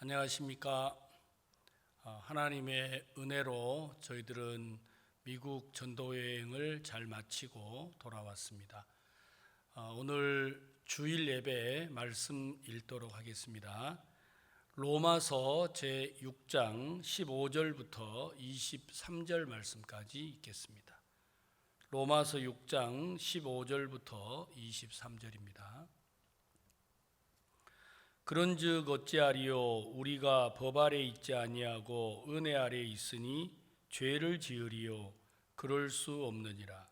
안녕하십니까. 하나님의 은혜로 저희들은 미국 전도여행을 잘 마치고 돌아왔습니다. 오늘 주일 예배 말씀 읽도록 하겠습니다. 로마서 제6장 15절부터 23절 말씀까지 읽겠습니다. 로마서 6장 15절부터 23절입니다. 그런즉 어찌하리요 우리가 법 아래 있지 아니하고 은혜 아래 있으니 죄를 지으리요 그럴 수 없느니라.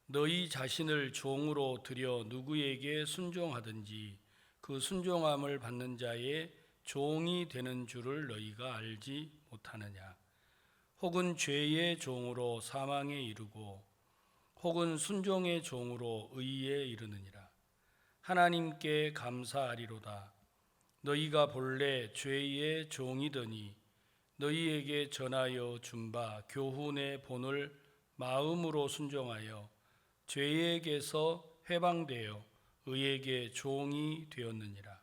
너희 자신을 종으로 들여 누구에게 순종하든지 그 순종함을 받는 자의 종이 되는 줄을 너희가 알지 못하느냐. 혹은 죄의 종으로 사망에 이르고 혹은 순종의 종으로 의에 이르느니라. 하나님께 감사하리로다. 너희가 본래 죄의 종이더니 너희에게 전하여 준 바 교훈의 본을 마음으로 순종하여 죄에게서 해방되어 의에게 종이 되었느니라.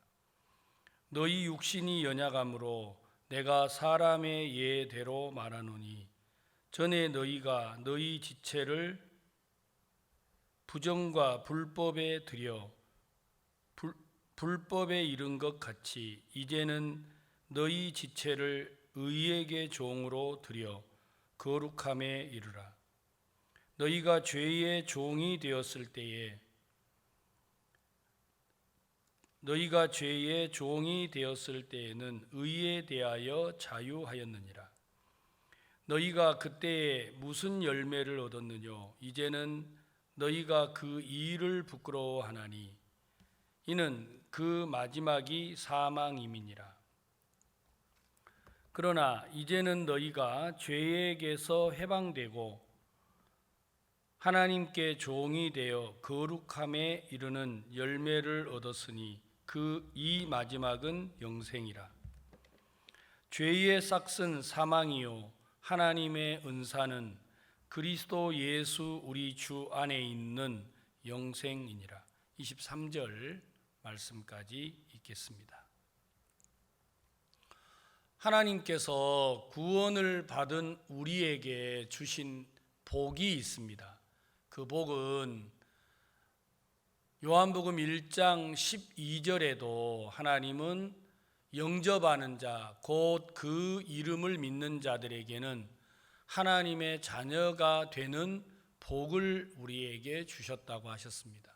너희 육신이 연약함으로 내가 사람의 예대로 말하노니 전에 너희가 너희 지체를 부정과 불법에 들여 불법에 이른 것 같이 이제는 너희 지체를 의에게 종으로 들여 거룩함에 이르라. 너희가 죄의 종이 되었을 때에 는 의에 대하여 자유하였느니라. 너희가 그때에 무슨 열매를 얻었느뇨? 이제는 너희가 그 일을 부끄러워하나니 이는 그 마지막이 사망임이니라. 그러나 이제는 너희가 죄에게서 해방되고 하나님께 종이 되어 거룩함에 이르는 열매를 얻었으니 그 이 마지막은 영생이라. 죄의 싹은 사망이요 하나님의 은사는 그리스도 예수 우리 주 안에 있는 영생이니라. 23절 말씀까지 읽겠습니다. 하나님께서 구원을 받은 우리에게 주신 복이 있습니다. 그 복은 요한복음 1장 12절에도 하나님은 영접하는 자, 곧 그 이름을 믿는 자들에게는 하나님의 자녀가 되는 복을 우리에게 주셨다고 하셨습니다.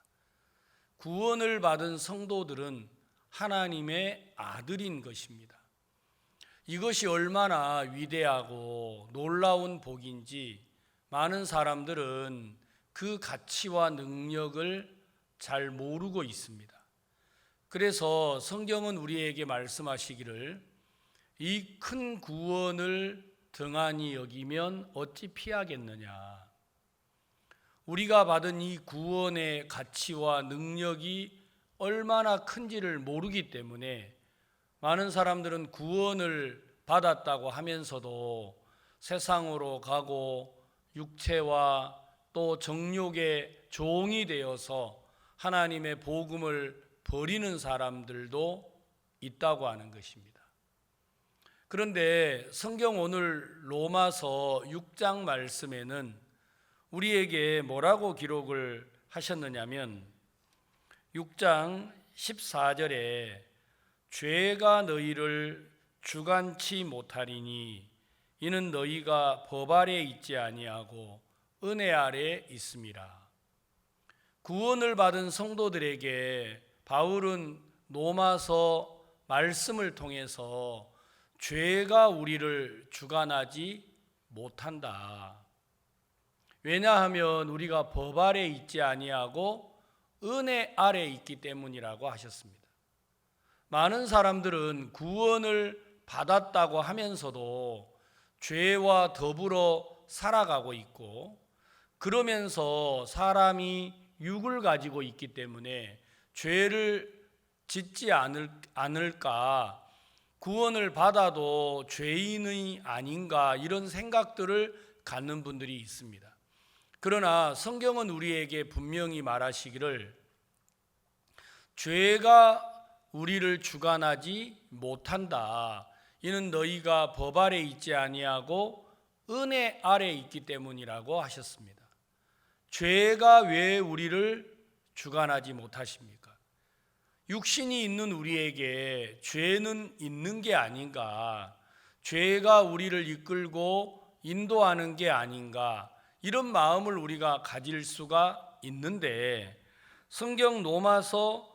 구원을 받은 성도들은 하나님의 아들인 것입니다. 이것이 얼마나 위대하고 놀라운 복인지 많은 사람들은 그 가치와 능력을 잘 모르고 있습니다. 그래서 성경은 우리에게 말씀하시기를 이 큰 구원을 등한히 여기면 어찌 피하겠느냐. 우리가 받은 이 구원의 가치와 능력이 얼마나 큰지를 모르기 때문에 많은 사람들은 구원을 받았다고 하면서도 세상으로 가고 육체와 또 정욕의 종이 되어서 하나님의 복음을 버리는 사람들도 있다고 하는 것입니다. 그런데 성경 오늘 로마서 6장 말씀에는 우리에게 뭐라고 기록을 하셨느냐면 6장 14절에 죄가 너희를 주관치 못하리니 이는 너희가 법 아래 있지 아니하고 은혜 아래 있음이라. 구원을 받은 성도들에게 바울은 로마서 말씀을 통해서 죄가 우리를 주관하지 못한다. 왜냐하면 우리가 법 아래 있지 아니하고 은혜 아래 있기 때문이라고 하셨습니다. 많은 사람들은 구원을 받았다고 하면서도 죄와 더불어 살아가고 있고 그러면서 사람이 육을 가지고 있기 때문에 죄를 짓지 않을까, 구원을 받아도 죄인이 아닌가 이런 생각들을 갖는 분들이 있습니다. 그러나 성경은 우리에게 분명히 말하시기를 죄가 우리를 주관하지 못한다. 이는 너희가 법 아래 있지 아니하고 은혜 아래 있기 때문이라고 하셨습니다. 죄가 왜 우리를 주관하지 못하십니까? 육신이 있는 우리에게 죄는 있는 게 아닌가, 죄가 우리를 이끌고 인도하는 게 아닌가, 이런 마음을 우리가 가질 수가 있는데, 성경 로마서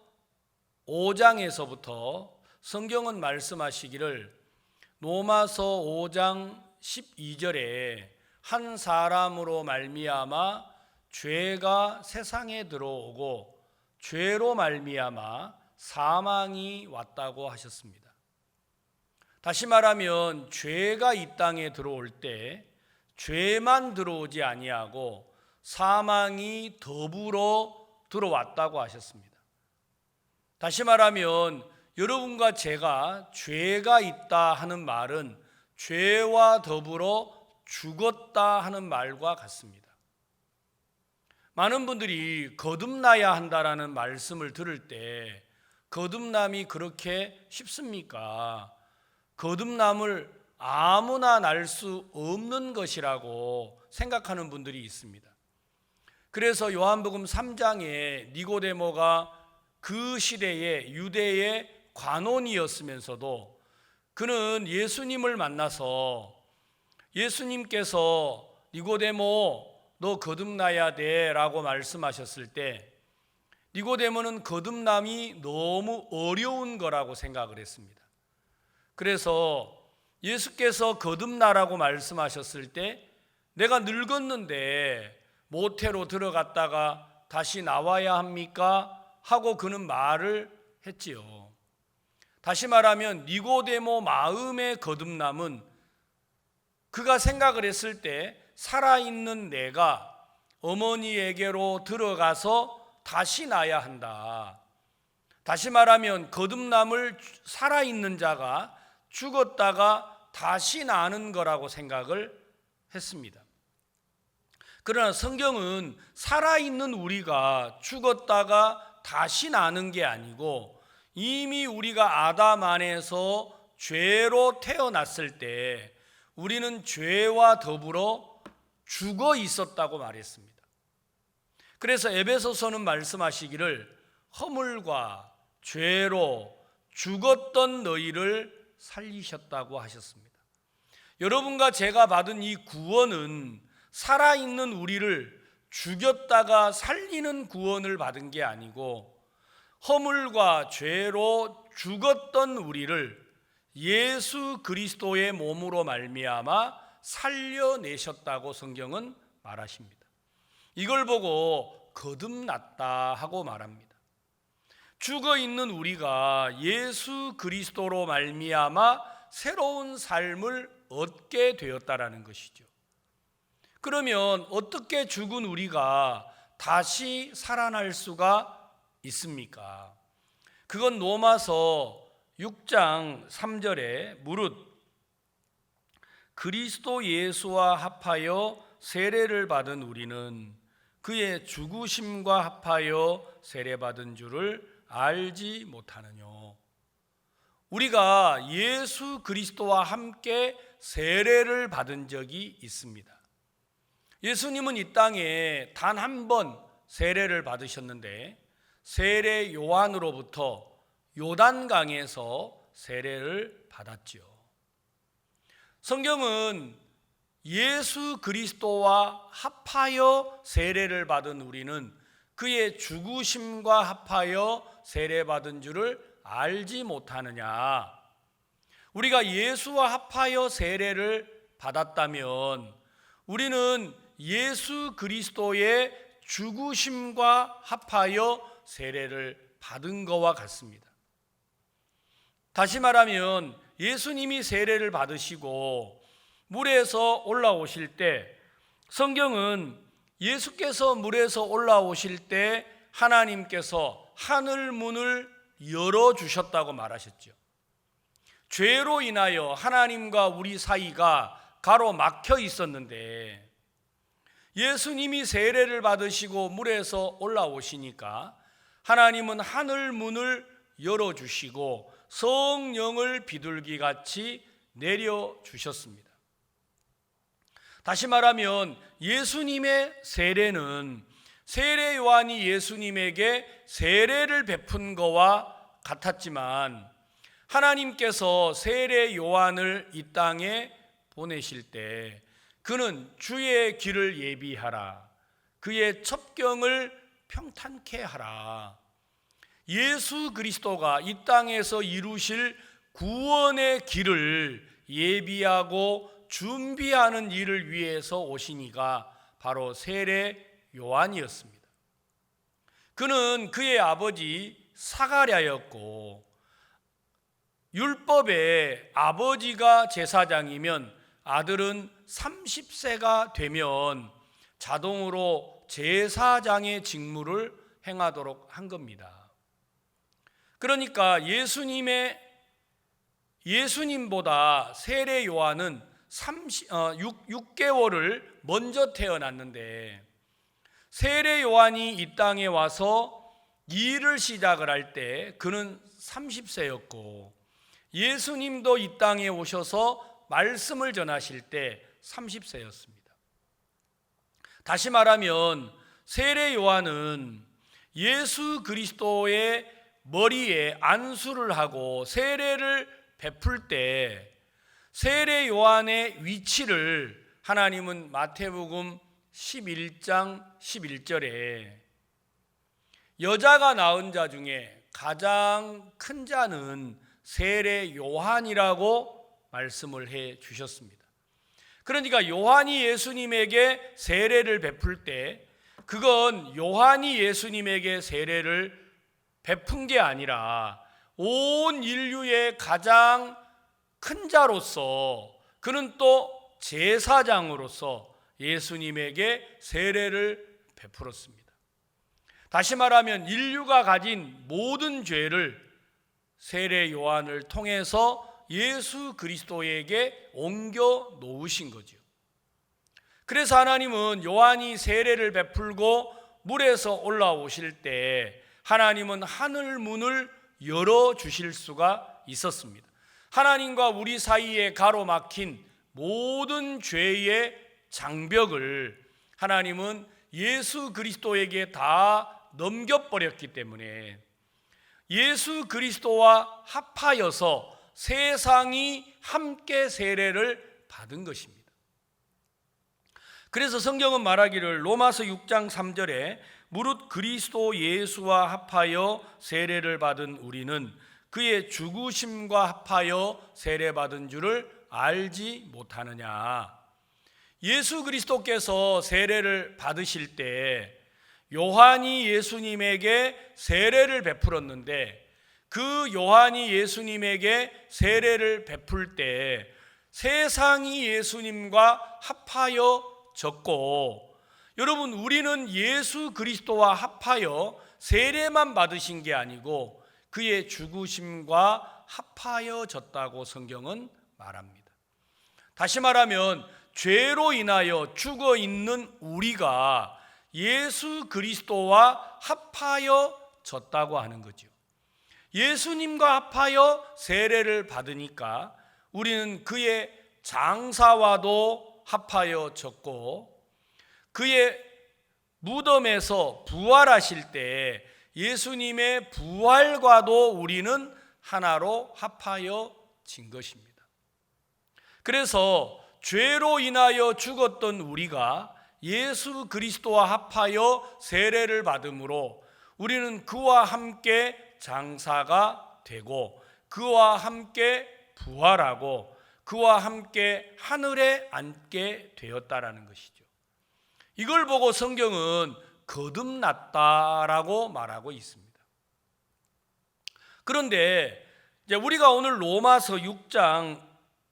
5장에서부터 성경은 말씀하시기를 로마서 5장 12절에 한 사람으로 말미암아 죄가 세상에 들어오고 죄로 말미암아 사망이 왔다고 하셨습니다. 다시 말하면 죄가 이 땅에 들어올 때 죄만 들어오지 아니하고 사망이 더불어 들어왔다고 하셨습니다. 다시 말하면 여러분과 제가 죄가 있다 하는 말은 죄와 더불어 죽었다 하는 말과 같습니다. 많은 분들이 거듭나야 한다라는 말씀을 들을 때 거듭남이 그렇게 쉽습니까? 거듭남을 아무나 날 수 없는 것이라고 생각하는 분들이 있습니다. 그래서 요한복음 3장에 니고데모가 그 시대의 유대의 관원이었으면서도 그는 예수님을 만나서 예수님께서 니고데모 너 거듭나야 돼 라고 말씀하셨을 때 니고데모는 거듭남이 너무 어려운 거라고 생각을 했습니다. 그래서 예수께서 거듭나라고 말씀하셨을 때 내가 늙었는데 모태로 들어갔다가 다시 나와야 합니까? 하고 그는 말을 했지요. 다시 말하면 니고데모 마음의 거듭남은 그가 생각을 했을 때 살아있는 내가 어머니에게로 들어가서 다시 나야 한다. 다시 말하면 거듭남을 살아있는 자가 죽었다가 다시 나는 거라고 생각을 했습니다. 그러나 성경은 살아있는 우리가 죽었다가 다시 나는 게 아니고 이미 우리가 아담 안에서 죄로 태어났을 때 우리는 죄와 더불어 죽어 있었다고 말했습니다. 그래서 에베소서는 말씀하시기를 허물과 죄로 죽었던 너희를 살리셨다고 하셨습니다. 여러분과 제가 받은 이 구원은 살아있는 우리를 죽였다가 살리는 구원을 받은 게 아니고 허물과 죄로 죽었던 우리를 예수 그리스도의 몸으로 말미암아 살려내셨다고 성경은 말하십니다. 이걸 보고 거듭났다 하고 말합니다. 죽어있는 우리가 예수 그리스도로 말미암아 새로운 삶을 얻게 되었다라는 것이죠. 그러면 어떻게 죽은 우리가 다시 살아날 수가 있습니까? 그건 로마서 6장 3절에 무릇 그리스도 예수와 합하여 세례를 받은 우리는 그의 죽으심과 합하여 세례받은 줄을 알지 못하느냐. 우리가 예수 그리스도와 함께 세례를 받은 적이 있습니다. 예수님은 이 땅에 단 한 번 세례를 받으셨는데 세례 요한으로부터 요단강에서 세례를 받았지요. 성경은 예수 그리스도와 합하여 세례를 받은 우리는 그의 죽으심과 합하여 세례받은 줄을 알지 못하느냐. 우리가 예수와 합하여 세례를 받았다면 우리는 예수 그리스도의 죽으심과 합하여 세례를 받은 것과 같습니다. 다시 말하면 예수님이 세례를 받으시고 물에서 올라오실 때 성경은 예수께서 물에서 올라오실 때 하나님께서 하늘 문을 열어주셨다고 말하셨죠. 죄로 인하여 하나님과 우리 사이가 가로막혀 있었는데 예수님이 세례를 받으시고 물에서 올라오시니까 하나님은 하늘 문을 열어주시고 성령을 비둘기같이 내려주셨습니다. 다시 말하면 예수님의 세례는 세례 요한이 예수님에게 세례를 베푼 것과 같았지만, 하나님께서 세례 요한을 이 땅에 보내실 때 그는 주의 길을 예비하라, 그의 첩경을 평탄케 하라, 예수 그리스도가 이 땅에서 이루실 구원의 길을 예비하고 준비하는 일을 위해서 오시니가 바로 세례 요한이었습니다. 그는 그의 아버지 사가랴였고, 율법에 아버지가 제사장이면 아들은 30세가 되면 자동으로 제사장의 직무를 행하도록 한 겁니다. 그러니까 예수님보다 세례 요한은 6개월을 먼저 태어났는데, 세례 요한이 이 땅에 와서 일을 시작을 할 때 그는 30세였고, 예수님도 이 땅에 오셔서 말씀을 전하실 때 30세였습니다. 다시 말하면 세례 요한은 예수 그리스도의 머리에 안수를 하고 세례를 베풀 때 세례 요한의 위치를 하나님은 마태복음 11장 11절에 여자가 낳은 자 중에 가장 큰 자는 세례 요한이라고 말씀을 해 주셨습니다. 그러니까 요한이 예수님에게 세례를 베풀 때 그건 요한이 예수님에게 세례를 베푼 게 아니라 온 인류의 가장 큰 자로서, 그는 또 제사장으로서 예수님에게 세례를 베풀었습니다. 다시 말하면 인류가 가진 모든 죄를 세례 요한을 통해서 예수 그리스도에게 옮겨 놓으신 거죠. 그래서 하나님은 요한이 세례를 베풀고 물에서 올라오실 때 하나님은 하늘 문을 열어주실 수가 있었습니다. 하나님과 우리 사이에 가로막힌 모든 죄의 장벽을 하나님은 예수 그리스도에게 다 넘겨버렸기 때문에 예수 그리스도와 합하여서 세상이 함께 세례를 받은 것입니다. 그래서 성경은 말하기를 로마서 6장 3절에 무릇 그리스도 예수와 합하여 세례를 받은 우리는 그의 죽으심과 합하여 세례받은 줄을 알지 못하느냐. 예수 그리스도께서 세례를 받으실 때 요한이 예수님에게 세례를 베풀었는데, 그 요한이 예수님에게 세례를 베풀 때 세상이 예수님과 합하여 졌고, 여러분, 우리는 예수 그리스도와 합하여 세례만 받으신 게 아니고 그의 죽으심과 합하여 졌다고 성경은 말합니다. 다시 말하면 죄로 인하여 죽어 있는 우리가 예수 그리스도와 합하여 졌다고 하는 거죠. 예수님과 합하여 세례를 받으니까 우리는 그의 장사와도 합하여 졌고, 그의 무덤에서 부활하실 때 예수님의 부활과도 우리는 하나로 합하여 진 것입니다. 그래서 죄로 인하여 죽었던 우리가 예수 그리스도와 합하여 세례를 받음으로 우리는 그와 함께 장사가 되고 그와 함께 부활하고 그와 함께 하늘에 앉게 되었다라는 것이죠. 이걸 보고 성경은 거듭났다라고 말하고 있습니다. 그런데 이제 우리가 오늘 로마서 6장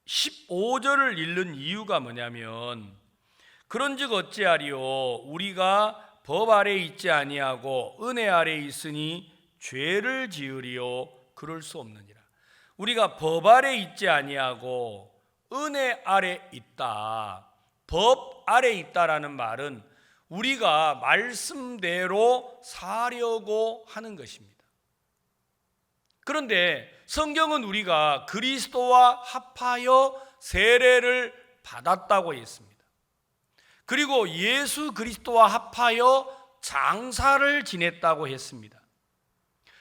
15절을 읽는 이유가 뭐냐면, 그런즉 어찌하리요 우리가 법 아래 있지 아니하고 은혜 아래 있으니 죄를 지으리요 그럴 수 없느니라. 우리가 법 아래 있지 아니하고 은혜 아래 있다. 법 아래 있다라는 말은 우리가 말씀대로 사려고 하는 것입니다. 그런데 성경은 우리가 그리스도와 합하여 세례를 받았다고 했습니다. 그리고 예수 그리스도와 합하여 장사를 지냈다고 했습니다.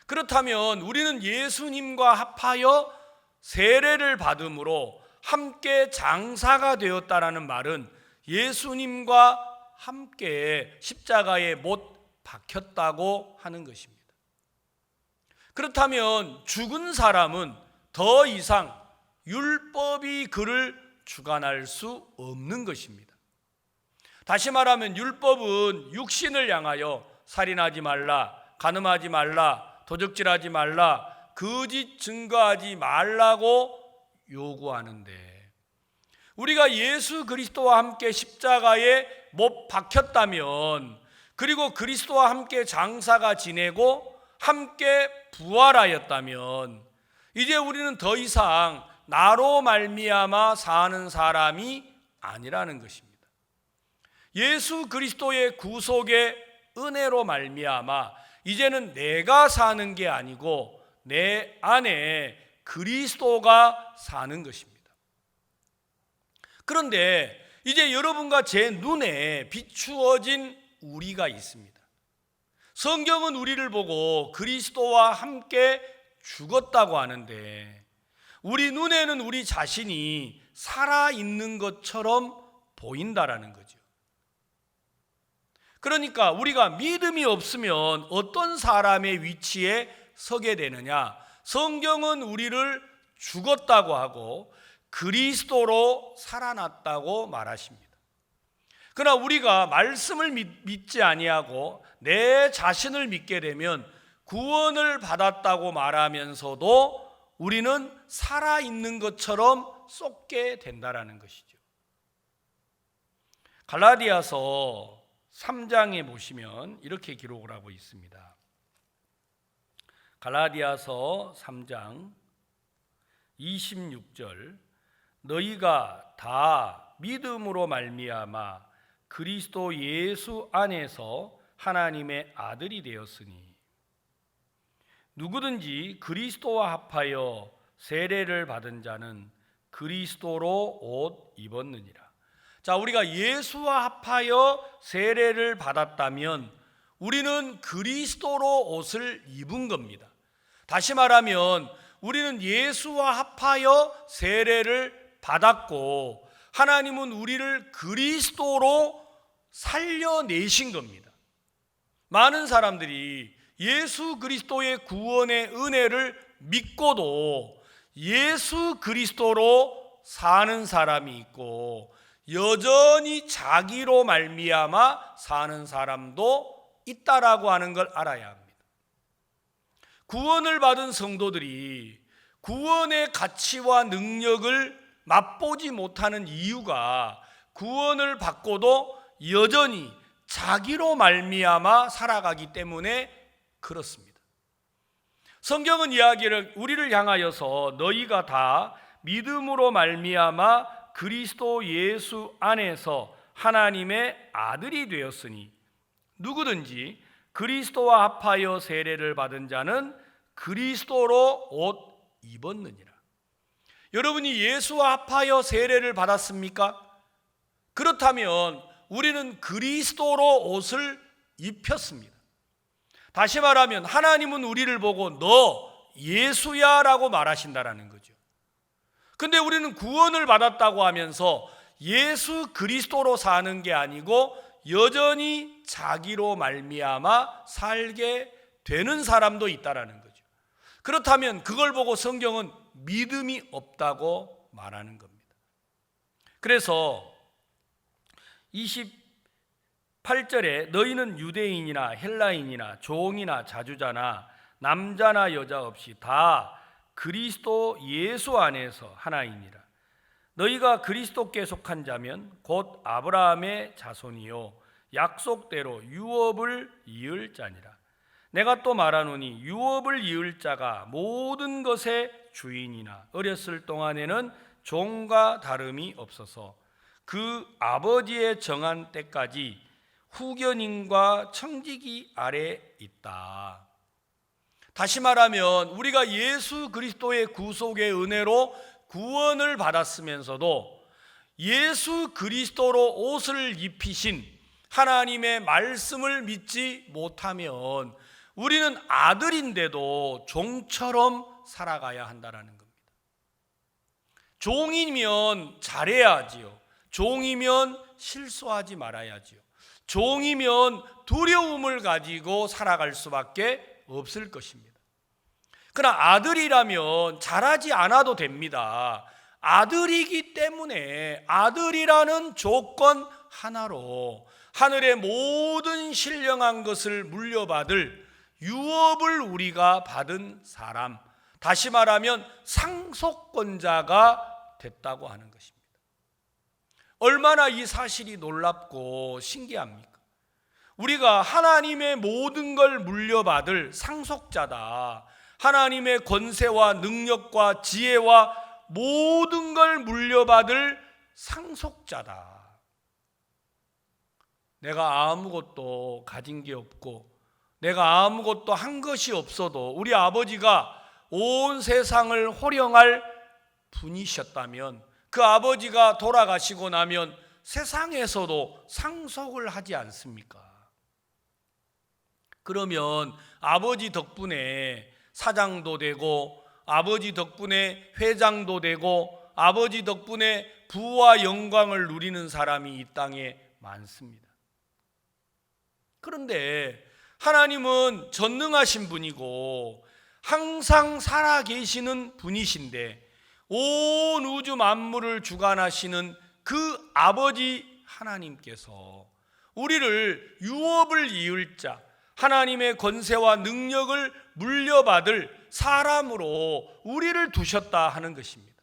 그렇다면 우리는 예수님과 합하여 세례를 받음으로 함께 장사가 되었다라는 말은 예수님과 함께 십자가에 못 박혔다고 하는 것입니다. 그렇다면 죽은 사람은 더 이상 율법이 그를 주관할 수 없는 것입니다. 다시 말하면 율법은 육신을 향하여 살인하지 말라, 간음하지 말라, 도적질하지 말라, 거짓 증거하지 말라고 요구하는데, 우리가 예수 그리스도와 함께 십자가에 못 박혔다면, 그리고 그리스도와 함께 장사가 지내고 함께 부활하였다면, 이제 우리는 더 이상 나로 말미암아 사는 사람이 아니라는 것입니다. 예수 그리스도의 구속의 은혜로 말미암아 이제는 내가 사는 게 아니고 내 안에 그리스도가 사는 것입니다. 그런데 이제 여러분과 제 눈에 비추어진 우리가 있습니다. 성경은 우리를 보고 그리스도와 함께 죽었다고 하는데, 우리 눈에는 우리 자신이 살아있는 것처럼 보인다라는 거죠. 그러니까 우리가 믿음이 없으면 어떤 사람의 위치에 서게 되느냐? 성경은 우리를 죽었다고 하고 그리스도로 살아났다고 말하십니다. 그러나 우리가 말씀을 믿지 아니하고 내 자신을 믿게 되면 구원을 받았다고 말하면서도 우리는 살아있는 것처럼 쏟게 된다라는 것이죠. 갈라디아서 3장에 보시면 이렇게 기록을 하고 있습니다. 갈라디아서 3장 26절, 너희가 다 믿음으로 말미암아 그리스도 예수 안에서 하나님의 아들이 되었으니 누구든지 그리스도와 합하여 세례를 받은 자는 그리스도로 옷 입었느니라. 자, 우리가 예수와 합하여 세례를 받았다면 우리는 그리스도로 옷을 입은 겁니다. 다시 말하면 우리는 예수와 합하여 세례를 받았고 하나님은 우리를 그리스도로 살려내신 겁니다. 많은 사람들이 예수 그리스도의 구원의 은혜를 믿고도 예수 그리스도로 사는 사람이 있고 여전히 자기로 말미암아 사는 사람도 있다라고 하는 걸 알아야 합니다. 구원을 받은 성도들이 구원의 가치와 능력을 맛보지 못하는 이유가 구원을 받고도 여전히 자기로 말미암아 살아가기 때문에 그렇습니다. 성경은 이야기를 우리를 향하여서 너희가 다 믿음으로 말미암아 그리스도 예수 안에서 하나님의 아들이 되었으니 누구든지 그리스도와 합하여 세례를 받은 자는 그리스도로 옷 입었느니라. 여러분이 예수와 합하여 세례를 받았습니까? 그렇다면 우리는 그리스도로 옷을 입혔습니다. 다시 말하면 하나님은 우리를 보고 너 예수야 라고 말하신다라는 거죠. 근데 우리는 구원을 받았다고 하면서 예수 그리스도로 사는 게 아니고 여전히 자기로 말미암아 살게 되는 사람도 있다라는 거죠. 그렇다면 그걸 보고 성경은 믿음이 없다고 말하는 겁니다. 그래서 28절에 너희는 유대인이나 헬라인이나 종이나 자주자나 남자나 여자 없이 다 그리스도 예수 안에서 하나이니라. 너희가 그리스도께 속한 자면 곧 아브라함의 자손이요 약속대로 유업을 이을 자니라. 내가 또 말하노니 유업을 이을 자가 모든 것의 주인이나 어렸을 동안에는 종과 다름이 없어서 그 아버지의 정한 때까지 후견인과 청지기 아래 있다. 다시 말하면 우리가 예수 그리스도의 구속의 은혜로 구원을 받았으면서도 예수 그리스도로 옷을 입히신 하나님의 말씀을 믿지 못하면 우리는 아들인데도 종처럼 살아가야 한다는 겁니다. 종이면 잘해야지요. 종이면 실수하지 말아야지요. 종이면 두려움을 가지고 살아갈 수밖에 없을 것입니다. 그러나 아들이라면 잘하지 않아도 됩니다. 아들이기 때문에 아들이라는 조건 하나로 하늘의 모든 신령한 것을 물려받을 유업을 우리가 받은 사람, 다시 말하면 상속권자가 됐다고 하는 것입니다. 얼마나 이 사실이 놀랍고 신기합니까? 우리가 하나님의 모든 걸 물려받을 상속자다. 하나님의 권세와 능력과 지혜와 모든 걸 물려받을 상속자다. 내가 아무것도 가진 게 없고 내가 아무것도 한 것이 없어도 우리 아버지가 온 세상을 호령할 분이셨다면 그 아버지가 돌아가시고 나면 세상에서도 상속을 하지 않습니까? 그러면 아버지 덕분에 사장도 되고 아버지 덕분에 회장도 되고 아버지 덕분에 부와 영광을 누리는 사람이 이 땅에 많습니다. 그런데 하나님은 전능하신 분이고 항상 살아계시는 분이신데 온 우주 만물을 주관하시는 그 아버지 하나님께서 우리를 유업을 이을 자, 하나님의 권세와 능력을 물려받을 사람으로 우리를 두셨다 하는 것입니다.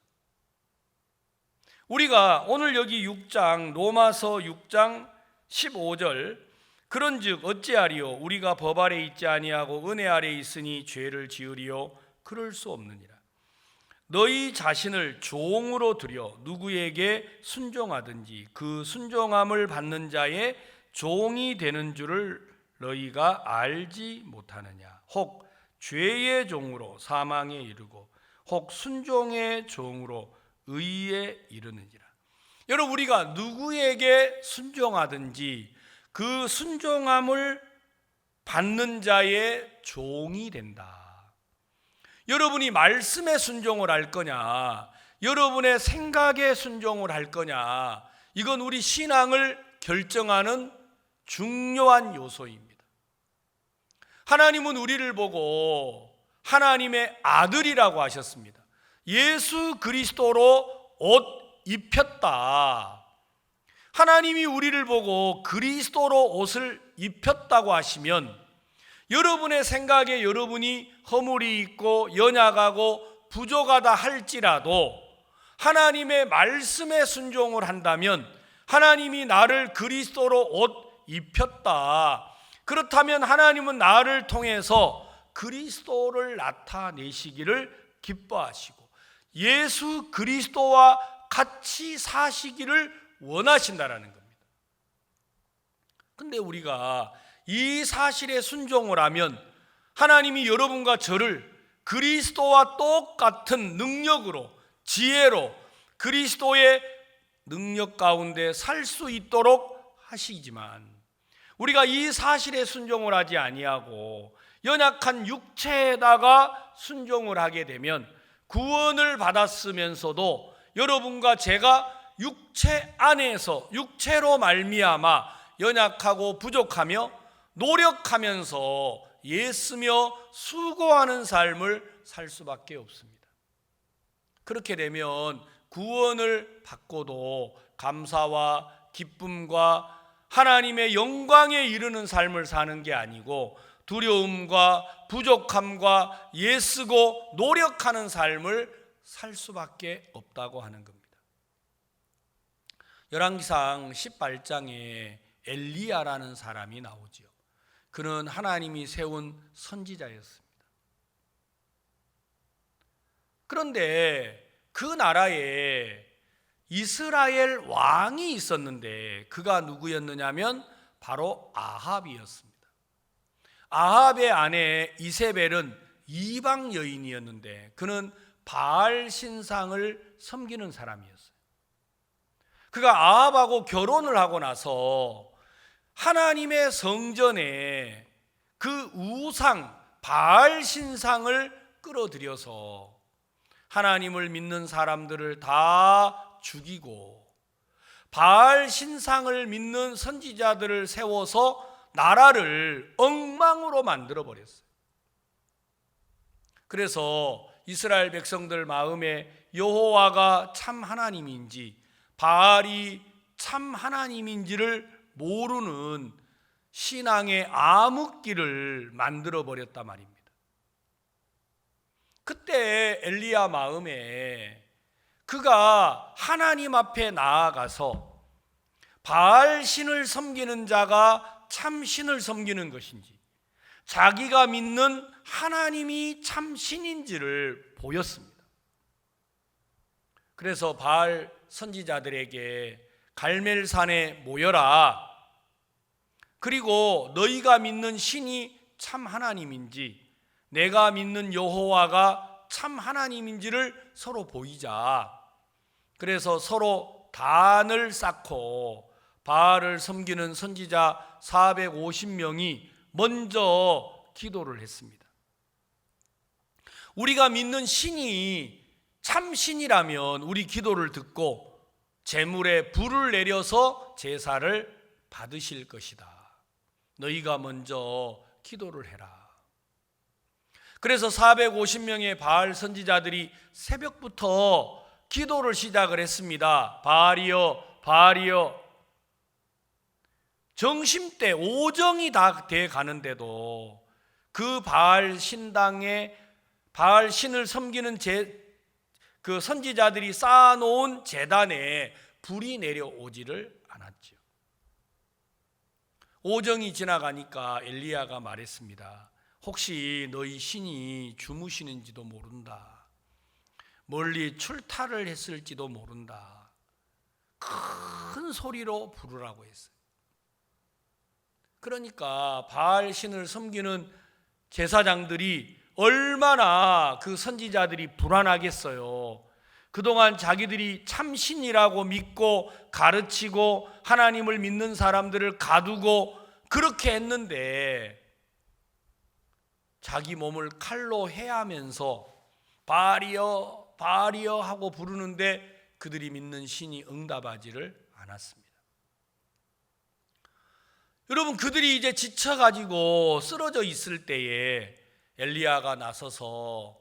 우리가 오늘 여기 6장 로마서 6장 15절 그런즉 어찌하리요 우리가 법 아래 있지 아니하고 은혜 아래 있으니 죄를 지으리요 그럴 수 없느니라. 너희 자신을 종으로 들여 누구에게 순종하든지 그 순종함을 받는 자의 종이 되는 줄을 너희가 알지 못하느냐. 혹 죄의 종으로 사망에 이르고 혹 순종의 종으로 의에 이르느니라. 여러분, 우리가 누구에게 순종하든지 그 순종함을 받는 자의 종이 된다. 여러분이 말씀에 순종을 할 거냐, 여러분의 생각에 순종을 할 거냐, 이건 우리 신앙을 결정하는 중요한 요소입니다. 하나님은 우리를 보고 하나님의 아들이라고 하셨습니다. 예수 그리스도로 옷 입혔다. 하나님이 우리를 보고 그리스도로 옷을 입혔다고 하시면 여러분의 생각에 여러분이 허물이 있고 연약하고 부족하다 할지라도 하나님의 말씀에 순종을 한다면 하나님이 나를 그리스도로 옷 입혔다. 그렇다면 하나님은 나를 통해서 그리스도를 나타내시기를 기뻐하시고 예수 그리스도와 같이 사시기를 원하신다라는 겁니다. 근데 우리가 이 사실에 순종을 하면 하나님이 여러분과 저를 그리스도와 똑같은 능력으로, 지혜로 그리스도의 능력 가운데 살 수 있도록 하시지만 우리가 이 사실에 순종을 하지 아니하고 연약한 육체에다가 순종을 하게 되면 구원을 받았으면서도 여러분과 제가 육체 안에서 육체로 말미암아 연약하고 부족하며 노력하면서 애쓰며 수고하는 삶을 살 수밖에 없습니다. 그렇게 되면 구원을 받고도 감사와 기쁨과 하나님의 영광에 이르는 삶을 사는 게 아니고 두려움과 부족함과 애쓰고 노력하는 삶을 살 수밖에 없다고 하는 겁니다. 열왕기상 18장에 엘리야라는 사람이 나오지요. 그는 하나님이 세운 선지자였습니다. 그런데 그 나라에 이스라엘 왕이 있었는데 그가 누구였느냐면 바로 아합이었습니다. 아합의 아내 이세벨은 이방 여인이었는데 그는 바알 신상을 섬기는 사람이었어요. 그가 아합하고 결혼을 하고 나서 하나님의 성전에 그 우상 바알 신상을 끌어들여서 하나님을 믿는 사람들을 다 죽이고 바알 신상을 믿는 선지자들을 세워서 나라를 엉망으로 만들어 버렸어요. 그래서 이스라엘 백성들 마음에 여호와가 참 하나님인지 바알이 참 하나님인지를 모르는 신앙의 암흑기를 만들어 버렸단 말입니다. 그때 엘리야 마음에 그가 하나님 앞에 나아가서 바알 신을 섬기는 자가 참 신을 섬기는 것인지 자기가 믿는 하나님이 참 신인지를 보였습니다. 그래서 바알 선지자들에게 갈멜산에 모여라. 그리고 너희가 믿는 신이 참 하나님인지 내가 믿는 여호와가 참 하나님인지를 서로 보이자. 그래서 서로 단을 쌓고 바알을 섬기는 선지자 450명이 먼저 기도를 했습니다. 우리가 믿는 신이 참 신이라면 우리 기도를 듣고 제물에 불을 내려서 제사를 받으실 것이다. 너희가 먼저 기도를 해라. 그래서 450명의 바알 선지자들이 새벽부터 기도를 시작을 했습니다. 바알이여, 바알이여. 정심때 오정이 다 돼 가는데도 그 바알 신당에 바알 신을 섬기는 그 선지자들이 쌓아놓은 제단에 불이 내려오지를 않았죠. 오정이 지나가니까 엘리야가 말했습니다. 혹시 너희 신이 주무시는지도 모른다. 멀리 출타를 했을지도 모른다. 큰 소리로 부르라고 했어요. 그러니까 바알 신을 섬기는 제사장들이 얼마나 그 선지자들이 불안하겠어요. 그동안 자기들이 참신이라고 믿고 가르치고 하나님을 믿는 사람들을 가두고 그렇게 했는데 자기 몸을 칼로 해하면서 바알이여 바알이여 하고 부르는데 그들이 믿는 신이 응답하지를 않았습니다. 여러분, 그들이 이제 지쳐가지고 쓰러져 있을 때에 엘리야가 나서서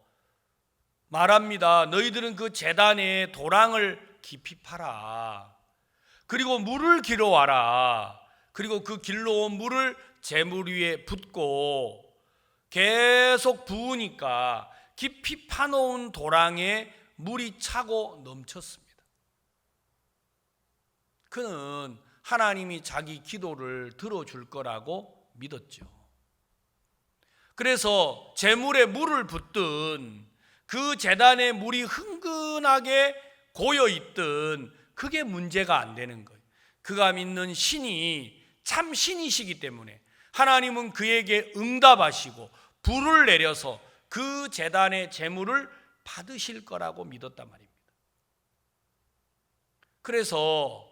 말합니다. 너희들은 그 제단에 도랑을 깊이 파라. 그리고 물을 길어와라. 그리고 그 길러온 물을 제물 위에 붓고 계속 부으니까 깊이 파놓은 도랑에 물이 차고 넘쳤습니다. 그는 하나님이 자기 기도를 들어줄 거라고 믿었죠. 그래서 제물에 물을 붓든 그 제단에 물이 흥건하게 고여있든 그게 문제가 안 되는 거예요. 그가 믿는 신이 참 신이시기 때문에 하나님은 그에게 응답하시고 불을 내려서 그 제단의 제물을 받으실 거라고 믿었단 말입니다. 그래서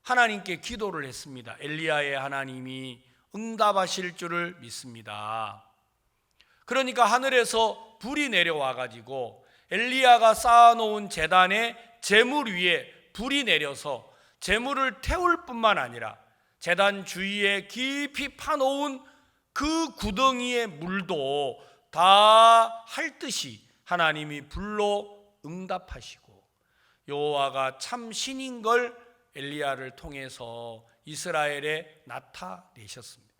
하나님께 기도를 했습니다. 엘리야의 하나님이 응답하실 줄을 믿습니다. 그러니까 하늘에서 불이 내려와 가지고 엘리야가 쌓아놓은 제단의 제물 위에 불이 내려서 제물을 태울 뿐만 아니라 제단 주위에 깊이 파놓은 그 구덩이의 물도 다 핥듯이 하나님이 불로 응답하시고 여호와가 참 신인 걸 엘리야를 통해서 이스라엘에 나타내셨습니다.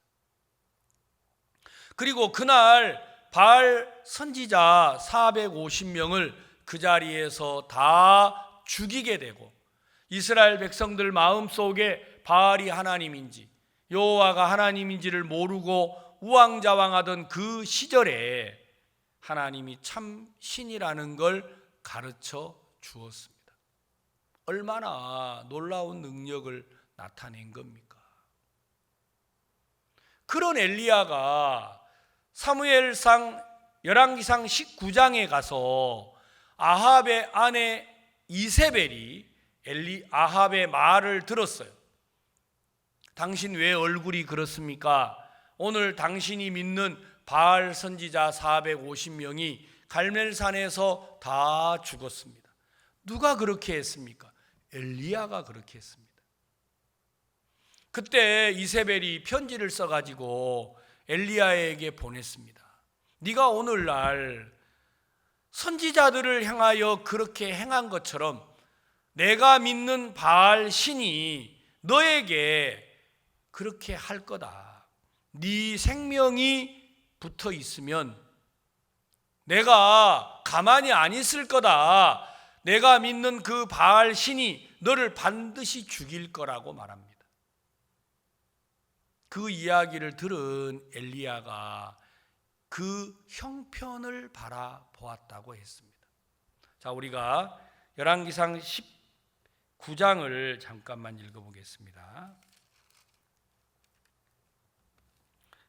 그리고 그날 바알 선지자 450명을 그 자리에서 다 죽이게 되고 이스라엘 백성들 마음속에 바알이 하나님인지 여호와가 하나님인지를 모르고 우왕좌왕하던 그 시절에 하나님이 참 신이라는 걸 가르쳐 주었습니다. 얼마나 놀라운 능력을 나타낸 겁니까? 그런 엘리야가 사무엘상 열왕기상 19장에 가서 아합의 아내 이세벨이 아합의 말을 들었어요. 당신 왜 얼굴이 그렇습니까? 오늘 당신이 믿는 바알 선지자 450명이 갈멜산에서 다 죽었습니다. 누가 그렇게 했습니까? 엘리야가 그렇게 했습니다. 그때 이세벨이 편지를 써가지고 엘리야에게 보냈습니다. 네가 오늘날 선지자들을 향하여 그렇게 행한 것처럼 내가 믿는 바알 신이 너에게 그렇게 할 거다. 네 생명이 붙어 있으면 내가 가만히 안 있을 거다. 내가 믿는 그 바알 신이 너를 반드시 죽일 거라고 말합니다. 그 이야기를 들은 엘리야가 그 형편을 바라보았다고 했습니다. 자, 우리가 열왕기상 19장을 잠깐만 읽어보겠습니다.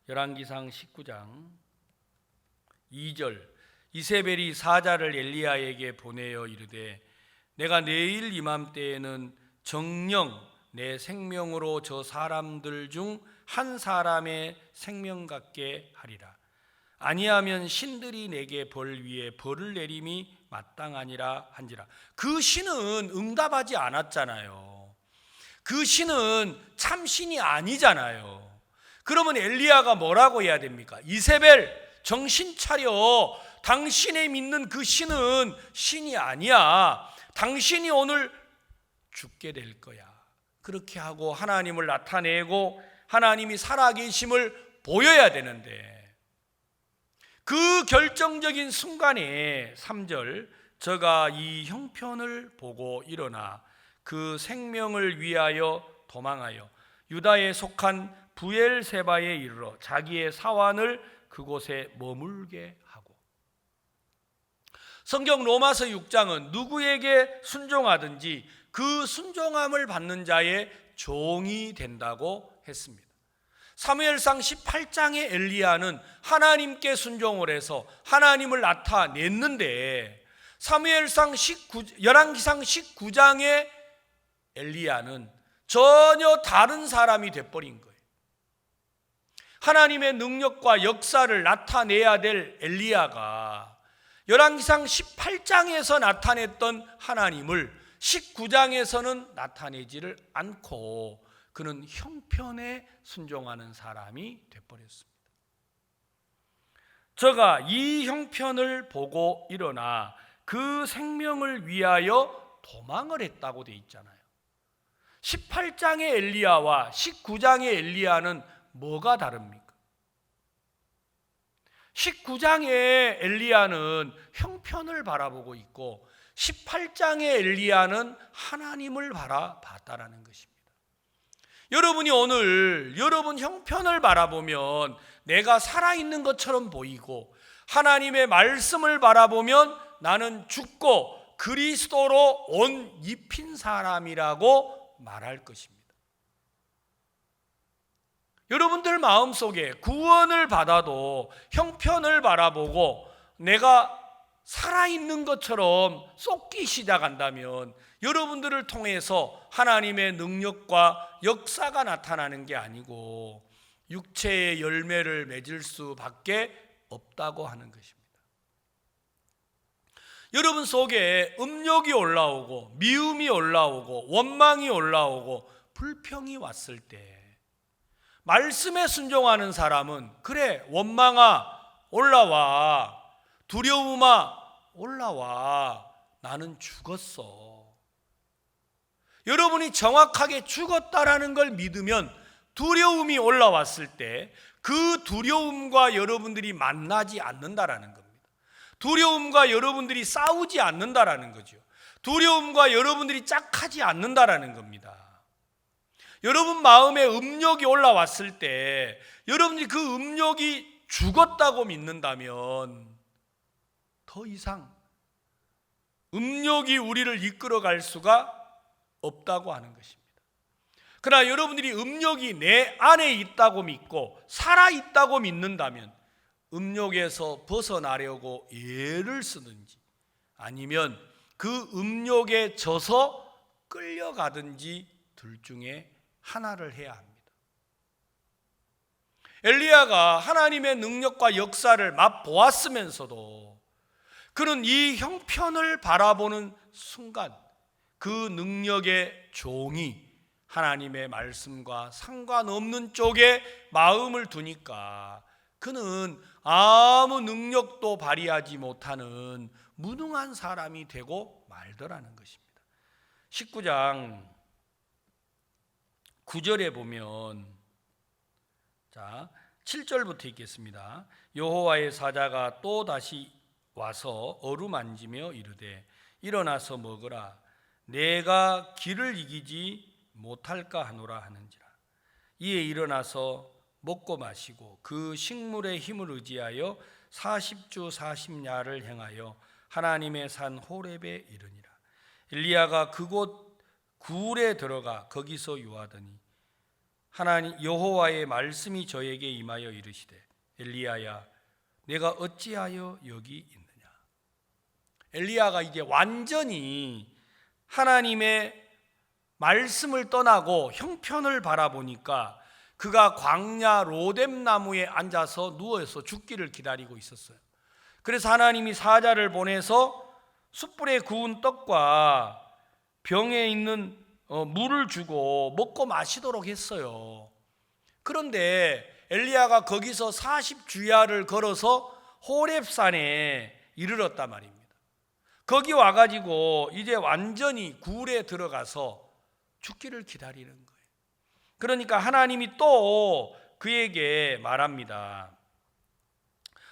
열왕기상 19장 2절, 이세벨이 사자를 엘리야에게 보내어 이르되 내가 내일 이맘때에는 정녕 내 생명으로 저 사람들 중 한 사람의 생명 같게 하리라. 아니하면 신들이 내게 벌 위에 벌을 내림이 마땅하니라 한지라. 그 신은 응답하지 않았잖아요. 그 신은 참 신이 아니잖아요. 그러면 엘리야가 뭐라고 해야 됩니까? 이세벨, 정신 차려. 당신의 믿는 그 신은 신이 아니야. 당신이 오늘 죽게 될 거야. 그렇게 하고 하나님을 나타내고 하나님이 살아계심을 보여야 되는데, 그 결정적인 순간에 3절, 저가 이 형편을 보고 일어나 그 생명을 위하여 도망하여 유다에 속한 부엘세바에 이르러 자기의 사환을 그곳에 머물게 하고. 성경 로마서 6장은 누구에게 순종하든지 그 순종함을 받는 자의 종이 된다고 했습니다. 사무엘상 18장의 엘리야는 하나님께 순종을 해서 하나님을 나타냈는데, 열왕기상 19장의 엘리야는 전혀 다른 사람이 돼버린 거예요. 하나님의 능력과 역사를 나타내야 될 엘리야가 열왕기상 18장에서 나타냈던 하나님을 19장에서는 나타내지를 않고 그는 형편에 순종하는 사람이 되어버렸습니다. 저가 이 형편을 보고 일어나 그 생명을 위하여 도망을 했다고 되어 있잖아요. 18장의 엘리야와 19장의 엘리야는 뭐가 다릅니까? 19장의 엘리야는 형편을 바라보고 있고 18장의 엘리야는 하나님을 바라봤다라는 것입니다. 여러분이 오늘 여러분 형편을 바라보면 내가 살아있는 것처럼 보이고, 하나님의 말씀을 바라보면 나는 죽고 그리스도로 옷 입힌 사람이라고 말할 것입니다. 여러분들 마음속에 구원을 받아도 형편을 바라보고 내가 살아있는 것처럼 쏟기 시작한다면 여러분들을 통해서 하나님의 능력과 역사가 나타나는 게 아니고 육체의 열매를 맺을 수밖에 없다고 하는 것입니다. 여러분 속에 음욕이 올라오고 미움이 올라오고 원망이 올라오고 불평이 왔을 때 말씀에 순종하는 사람은, 그래 원망아 올라와, 두려움아 올라와, 나는 죽었어. 여러분이 정확하게 죽었다라는 걸 믿으면 두려움이 올라왔을 때 그 두려움과 여러분들이 만나지 않는다라는 겁니다. 두려움과 여러분들이 싸우지 않는다라는 거죠. 두려움과 여러분들이 짝하지 않는다라는 겁니다. 여러분 마음에 음욕이 올라왔을 때 여러분들이 그 음욕이 죽었다고 믿는다면 더 이상 음욕이 우리를 이끌어갈 수가 없다고 하는 것입니다. 그러나 여러분들이 음욕이 내 안에 있다고 믿고 살아있다고 믿는다면 음욕에서 벗어나려고 애를 쓰든지 아니면 그 음욕에 져서 끌려가든지 둘 중에 하나를 해야 합니다. 엘리야가 하나님의 능력과 역사를 맛보았으면서도 그는 이 형편을 바라보는 순간 그 능력의 종이 하나님의 말씀과 상관없는 쪽에 마음을 두니까 그는 아무 능력도 발휘하지 못하는 무능한 사람이 되고 말더라는 것입니다. 19장 9절에 보면, 자 7절부터 읽겠습니다. 여호와의 사자가 또 다시 와서 어루만지며 이르되 일어나서 먹으라. 내가 길을 이기지 못할까 하노라 하는지라. 이에 일어나서 먹고 마시고 그 식물의 힘을 의지하여 40주 40야를 행하여 하나님의 산 호렙에 이르니라. 엘리야가 그곳 굴에 들어가 거기서 유하더니 하나님 여호와의 말씀이 저에게 임하여 이르시되 엘리야야 내가 어찌하여 여기 있느냐. 엘리야가 이제 완전히 하나님의 말씀을 떠나고 형편을 바라보니까 그가 광야 로뎀 나무에 앉아서 누워서 죽기를 기다리고 있었어요. 그래서 하나님이 사자를 보내서 숯불에 구운 떡과 병에 있는 물을 주고 먹고 마시도록 했어요. 그런데 엘리야가 거기서 40주야를 걸어서 호렙산에 이르렀단 말입니다. 거기 와가지고 이제 완전히 굴에 들어가서 죽기를 기다리는 거예요. 그러니까 하나님이 또 그에게 말합니다.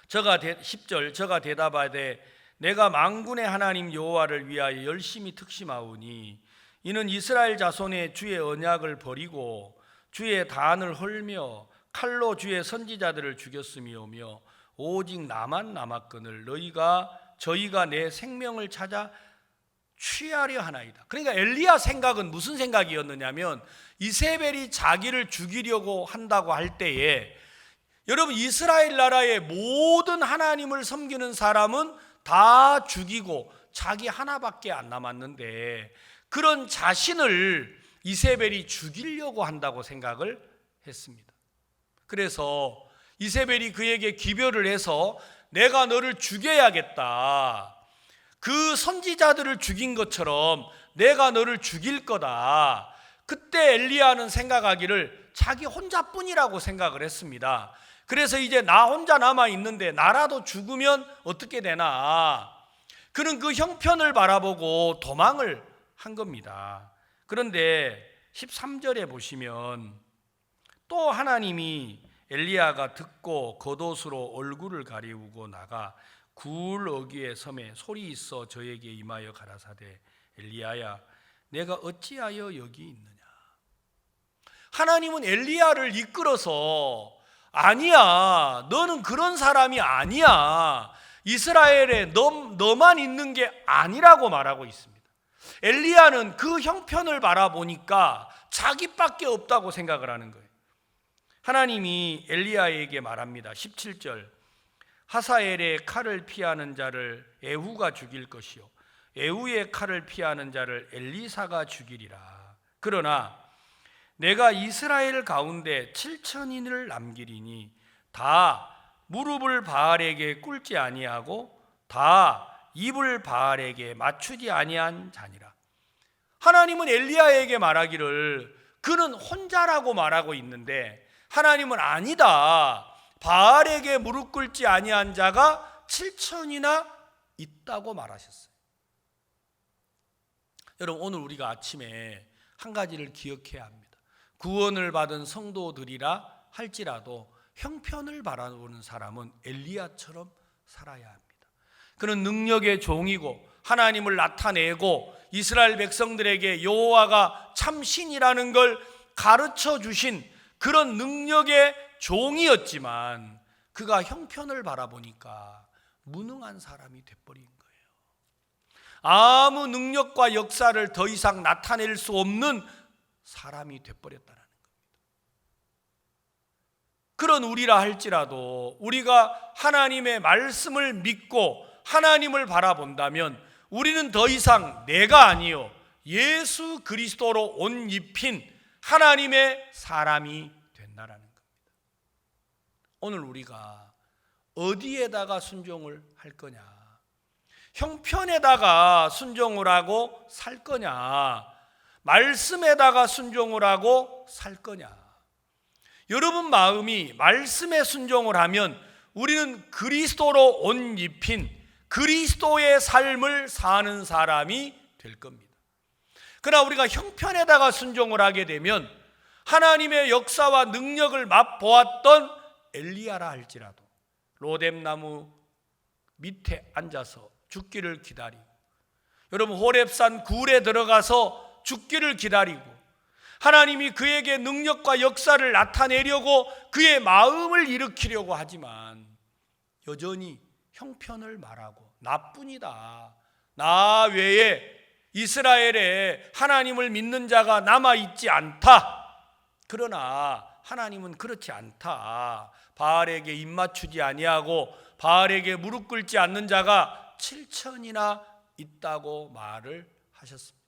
10절 저가 대답하되 내가 만군의 하나님 여호와를 위하여 열심히 특심하오니 이는 이스라엘 자손의 주의 언약을 버리고 주의 단을 헐며 칼로 주의 선지자들을 죽였음이오며 오직 나만 남았거늘 저희가 내 생명을 찾아 취하려 하나이다. 그러니까 엘리야 생각은 무슨 생각이었느냐면 이세벨이 자기를 죽이려고 한다고 할 때에 여러분 이스라엘 나라의 모든 하나님을 섬기는 사람은 다 죽이고 자기 하나밖에 안 남았는데 그런 자신을 이세벨이 죽이려고 한다고 생각을 했습니다. 그래서 이세벨이 그에게 기별을 해서 내가 너를 죽여야겠다. 그 선지자들을 죽인 것처럼 내가 너를 죽일 거다. 그때 엘리야는 생각하기를 자기 혼자뿐이라고 생각을 했습니다. 그래서 이제 나 혼자 남아 있는데 나라도 죽으면 어떻게 되나. 그는 그 형편을 바라보고 도망을 한 겁니다. 그런데 13절에 보시면 또 하나님이 엘리야가 듣고 겉옷으로 얼굴을 가리우고 나가 굴 어귀의 섬에 소리 있어 저에게 임하여 가라사대 엘리야야 내가 어찌하여 여기 있느냐. 하나님은 엘리야를 이끌어서 아니야 너는 그런 사람이 아니야 이스라엘에 너만 있는 게 아니라고 말하고 있습니다. 엘리야는 그 형편을 바라보니까 자기밖에 없다고 생각을 하는 거예요. 하나님이 엘리야에게 말합니다. 17절 하사엘의 칼을 피하는 자를 에후가 죽일 것이요 에후의 칼을 피하는 자를 엘리사가 죽이리라. 그러나 내가 이스라엘 가운데 7천인을 남기리니 다 무릎을 바알에게 꿇지 아니하고 다 입을 바알에게 맞추지 아니한 자니라. 하나님은 엘리야에게 말하기를 그는 혼자라고 말하고 있는데 하나님은 아니다. 바알에게 무릎 꿇지 아니한 자가 7천이나 있다고 말하셨어요. 여러분 오늘 우리가 아침에 한 가지를 기억해야 합니다. 구원을 받은 성도들이라 할지라도 형편을 바라보는 사람은 엘리야처럼 살아야 합니다. 그는 능력의 종이고 하나님을 나타내고 이스라엘 백성들에게 여호와가 참신이라는 걸 가르쳐 주신 그런 능력의 종이었지만 그가 형편을 바라보니까 무능한 사람이 돼버린 거예요. 아무 능력과 역사를 더 이상 나타낼 수 없는 사람이 돼버렸다는 겁니다. 그런 우리라 할지라도 우리가 하나님의 말씀을 믿고 하나님을 바라본다면 우리는 더 이상 내가 아니요 예수 그리스도로 옷 입힌 하나님의 사람이 된다라는 겁니다. 오늘 우리가 어디에다가 순종을 할 거냐? 형편에다가 순종을 하고 살 거냐? 말씀에다가 순종을 하고 살 거냐? 여러분 마음이 말씀에 순종을 하면 우리는 그리스도로 옷 입힌 그리스도의 삶을 사는 사람이 될 겁니다. 그러나 우리가 형편에다가 순종을 하게 되면 하나님의 역사와 능력을 맛보았던 엘리야라 할지라도 로뎀나무 밑에 앉아서 죽기를 기다리고, 여러분 호렙산 굴에 들어가서 죽기를 기다리고, 하나님이 그에게 능력과 역사를 나타내려고 그의 마음을 일으키려고 하지만 여전히 형편을 말하고 나뿐이다, 나 외에 이스라엘에 하나님을 믿는 자가 남아있지 않다. 그러나 하나님은 그렇지 않다. 바알에게 입맞추지 아니하고 바알에게 무릎 꿇지 않는 자가 7천이나 있다고 말을 하셨습니다.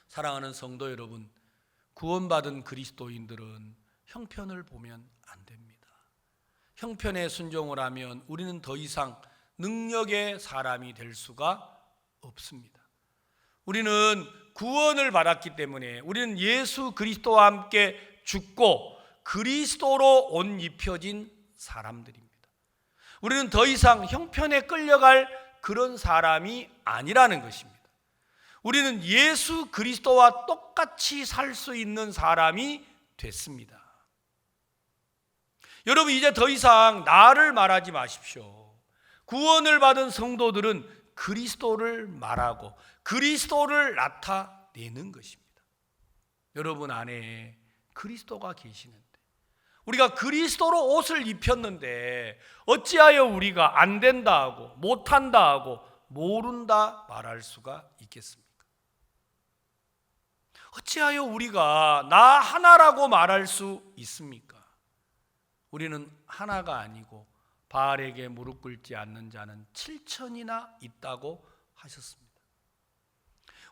사랑하는 성도 여러분, 구원받은 그리스도인들은 형편을 보면 안 됩니다. 형편에 순종을 하면 우리는 더 이상 능력의 사람이 될 수가 없습니다. 우리는 구원을 받았기 때문에 우리는 예수 그리스도와 함께 죽고 그리스도로 옷 입혀진 사람들입니다. 우리는 더 이상 형편에 끌려갈 그런 사람이 아니라는 것입니다. 우리는 예수 그리스도와 똑같이 살 수 있는 사람이 됐습니다. 여러분, 이제 더 이상 나를 말하지 마십시오. 구원을 받은 성도들은 그리스도를 말하고 그리스도를 나타내는 것입니다. 여러분 안에 그리스도가 계시는데, 우리가 그리스도로 옷을 입혔는데 어찌하여 우리가 안 된다 하고 못한다 하고 모른다 말할 수가 있겠습니까? 어찌하여 우리가 나 하나라고 말할 수 있습니까? 우리는 하나가 아니고 바알에게 무릎 꿇지 않는 자는 7천이나 있다고 하셨습니다.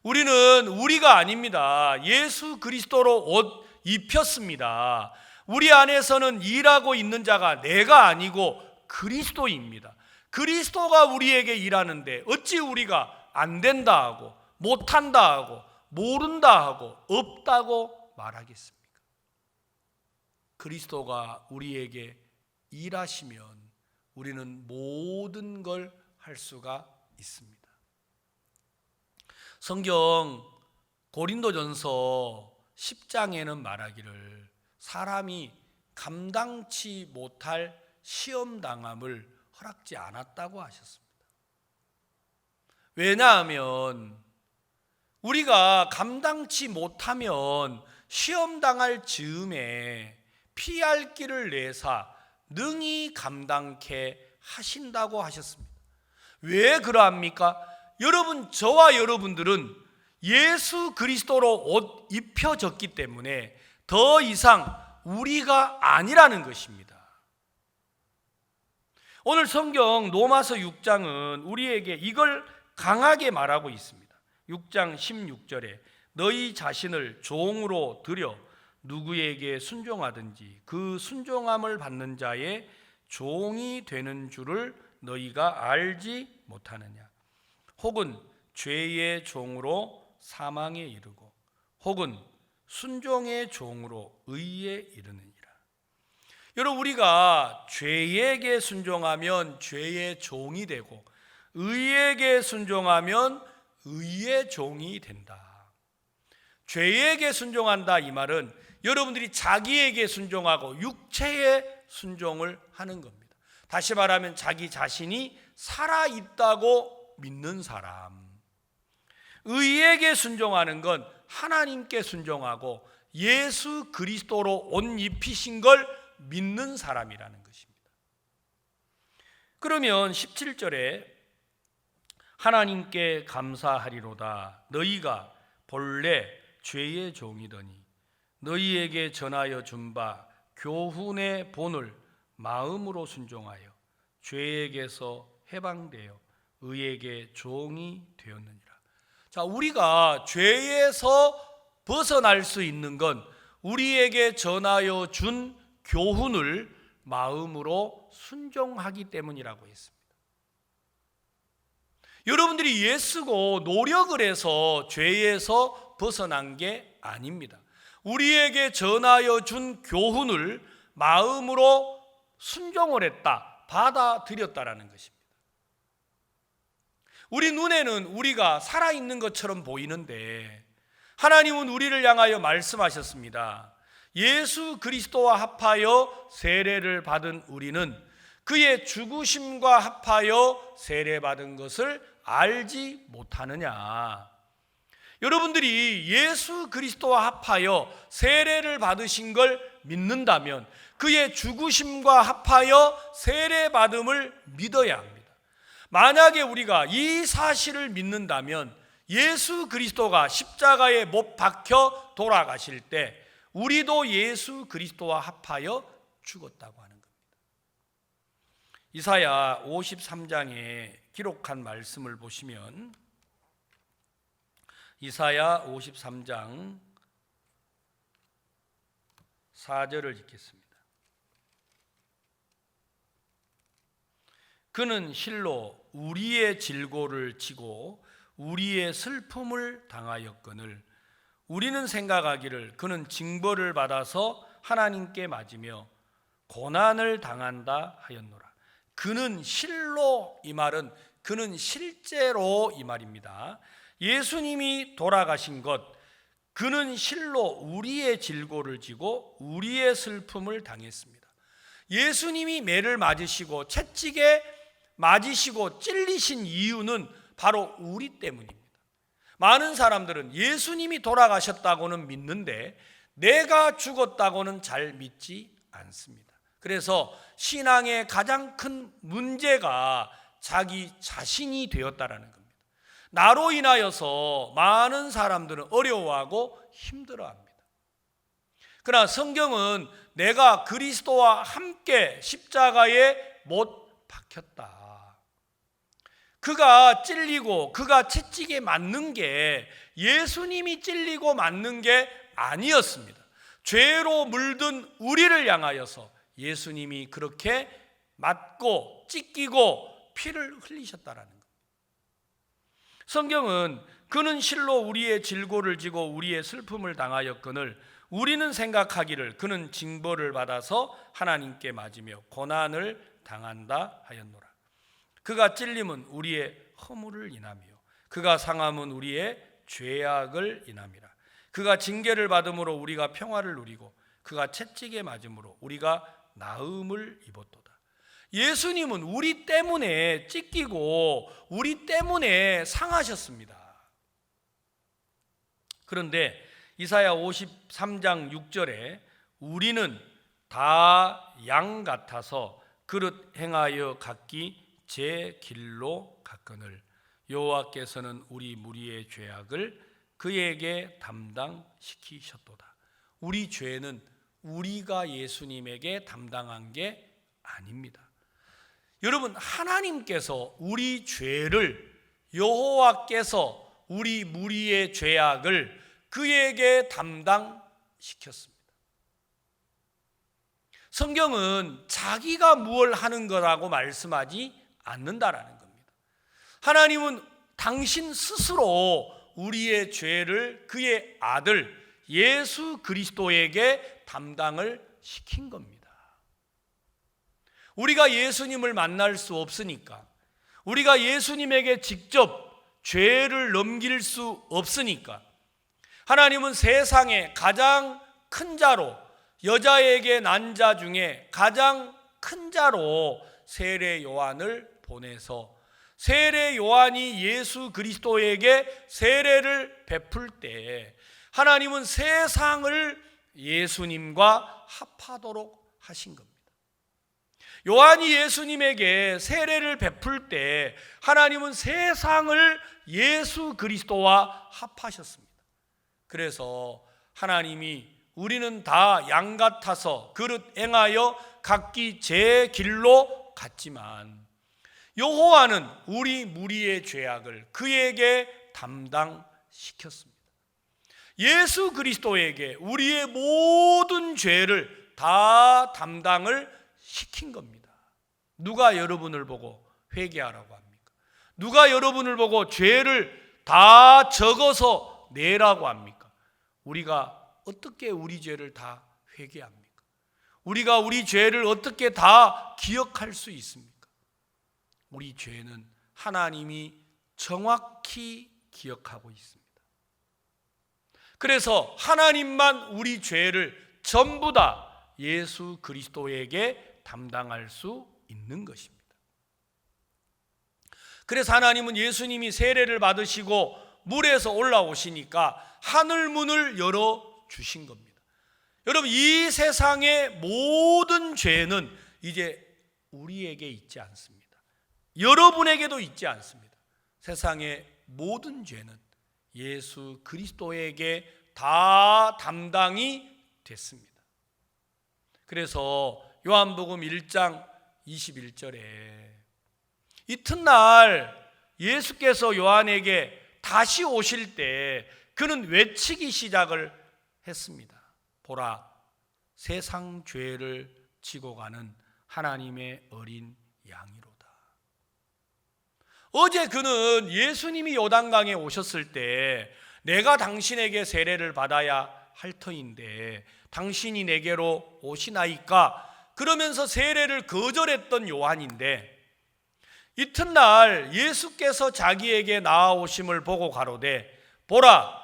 우리는 우리가 아닙니다. 예수 그리스도로 옷 입혔습니다. 우리 안에서는 일하고 있는 자가 내가 아니고 그리스도입니다. 그리스도가 우리에게 일하는데 어찌 우리가 안 된다 하고 못한다 하고 모른다 하고 없다고 말하겠습니까? 그리스도가 우리에게 일하시면 우리는 모든 걸 할 수가 있습니다. 성경 고린도전서 10장에는 말하기를 사람이 감당치 못할 시험당함을 허락지 않았다고 하셨습니다. 왜냐하면 우리가 감당치 못하면 시험당할 즈음에 피할 길을 내사 능히 감당케 하신다고 하셨습니다. 왜 그러합니까? 여러분, 저와 여러분들은 예수 그리스도로 옷 입혀졌기 때문에 더 이상 우리가 아니라는 것입니다. 오늘 성경 로마서 6장은 우리에게 이걸 강하게 말하고 있습니다. 6장 16절에 너희 자신을 종으로 들여 누구에게 순종하든지 그 순종함을 받는 자의 종이 되는 줄을 너희가 알지 못하느냐? 혹은 죄의 종으로 사망에 이르고 혹은 순종의 종으로 의에 이르느니라. 여러분, 우리가 죄에게 순종하면 죄의 종이 되고 의에게 순종하면 의의 종이 된다. 죄에게 순종한다 이 말은 여러분들이 자기에게 순종하고 육체에 순종을 하는 겁니다. 다시 말하면 자기 자신이 살아있다고 믿는 사람. 의에게 순종하는 건 하나님께 순종하고 예수 그리스도로 옷 입히신 걸 믿는 사람이라는 것입니다. 그러면 17절에 하나님께 감사하리로다. 너희가 본래 죄의 종이더니 너희에게 전하여 준 바 교훈의 본을 마음으로 순종하여 죄에게서 해방되어 의에게 종이 되었느니라. 자, 우리가 죄에서 벗어날 수 있는 건 우리에게 전하여 준 교훈을 마음으로 순종하기 때문이라고 했습니다. 여러분들이 애쓰고 노력을 해서 죄에서 벗어난 게 아닙니다. 우리에게 전하여 준 교훈을 마음으로 순종을 했다, 받아들였다라는 것입니다. 우리 눈에는 우리가 살아있는 것처럼 보이는데 하나님은 우리를 향하여 말씀하셨습니다. 예수 그리스도와 합하여 세례를 받은 우리는 그의 죽으심과 합하여 세례받은 것을 알지 못하느냐. 여러분들이 예수 그리스도와 합하여 세례를 받으신 걸 믿는다면 그의 죽으심과 합하여 세례받음을 믿어야 합니다. 만약에 우리가 이 사실을 믿는다면 예수 그리스도가 십자가에 못 박혀 돌아가실 때 우리도 예수 그리스도와 합하여 죽었다고 하는 겁니다. 이사야 53장에 기록한 말씀을 보시면 이사야 53장 4절을 읽겠습니다. 그는 실로 우리의 질고를 지고 우리의 슬픔을 당하였거늘 우리는 생각하기를 그는 징벌을 받아서 하나님께 맞으며 고난을 당한다 하였노라. 그는 실로, 이 말은 그는 실제로 이 말입니다. 예수님이 돌아가신 것, 그는 실로 우리의 질고를 지고 우리의 슬픔을 당했습니다. 예수님이 매를 맞으시고 채찍에 맞으시고 찔리신 이유는 바로 우리 때문입니다. 많은 사람들은 예수님이 돌아가셨다고는 믿는데 내가 죽었다고는 잘 믿지 않습니다. 그래서 신앙의 가장 큰 문제가 자기 자신이 되었다라는 겁니다. 나로 인하여서 많은 사람들은 어려워하고 힘들어합니다. 그러나 성경은 내가 그리스도와 함께 십자가에 못 박혔다. 그가 찔리고 그가 채찍에 맞는 게 예수님이 찔리고 맞는 게 아니었습니다. 죄로 물든 우리를 향하여서 예수님이 그렇게 맞고 찢기고 피를 흘리셨다라는 겁니다. 성경은 그는 실로 우리의 질고를 지고 우리의 슬픔을 당하였거늘 우리는 생각하기를 그는 징벌을 받아서 하나님께 맞으며 고난을 당한다 하였노라. 그가 찔림은 우리의 허물을 인하며 그가 상함은 우리의 죄악을 인함이라. 그가 징계를 받음으로 우리가 평화를 누리고 그가 채찍에 맞음으로 우리가 나음을 입었도다. 예수님은 우리 때문에 찢기고 우리 때문에 상하셨습니다. 그런데 이사야 53장 6절에 우리는 다 양 같아서 그릇 행하여 각기 제 길로 갔거늘 여호와께서는 우리 무리의 죄악을 그에게 담당시키셨도다. 우리 죄는 우리가 예수님에게 담당한 게 아닙니다. 여러분, 하나님께서 우리 죄를, 여호와께서 우리 무리의 죄악을 그에게 담당시켰습니다. 성경은 자기가 무엇을 하는 거라고 말씀하지 않는다라는 겁니다. 하나님은 당신 스스로 우리의 죄를 그의 아들 예수 그리스도에게 담당을 시킨 겁니다. 우리가 예수님을 만날 수 없으니까, 우리가 예수님에게 직접 죄를 넘길 수 없으니까 하나님은 세상에 가장 큰 자로, 여자에게 난 자 중에 가장 큰 자로 세례 요한을 보내서 세례 요한이 예수 그리스도에게 세례를 베풀 때 하나님은 세상을 예수님과 합하도록 하신 겁니다. 요한이 예수님에게 세례를 베풀 때 하나님은 세상을 예수 그리스도와 합하셨습니다. 그래서 하나님이 우리는 다 양 같아서 그릇 행하여 각기 제 길로 갔지만 여호와는 우리 무리의 죄악을 그에게 담당시켰습니다. 예수 그리스도에게 우리의 모든 죄를 다 담당을 시킨 겁니다. 누가 여러분을 보고 회개하라고 합니까? 누가 여러분을 보고 죄를 다 적어서 내라고 합니까? 우리가 어떻게 우리 죄를 다 회개합니까? 우리가 우리 죄를 어떻게 다 기억할 수 있습니까? 우리 죄는 하나님이 정확히 기억하고 있습니다. 그래서 하나님만 우리 죄를 전부 다 예수 그리스도에게 담당할 수 있는 것입니다. 그래서 하나님은 예수님이 세례를 받으시고 물에서 올라오시니까 하늘 문을 열어 주신 겁니다. 여러분, 이 세상의 모든 죄는 이제 우리에게 있지 않습니다. 여러분에게도 있지 않습니다. 세상의 모든 죄는 예수 그리스도에게 다 담당이 됐습니다. 그래서 요한복음 1장 21절에 이튿날 예수께서 요한에게 다시 오실 때 그는 외치기 시작을 했습니다. 보라, 세상 죄를 지고 가는 하나님의 어린 양이로다. 어제 그는 예수님이 요단강에 오셨을 때 내가 당신에게 세례를 받아야 할 터인데 당신이 내게로 오시나이까 그러면서 세례를 거절했던 요한인데, 이튿날 예수께서 자기에게 나아오심을 보고 가로되 보라,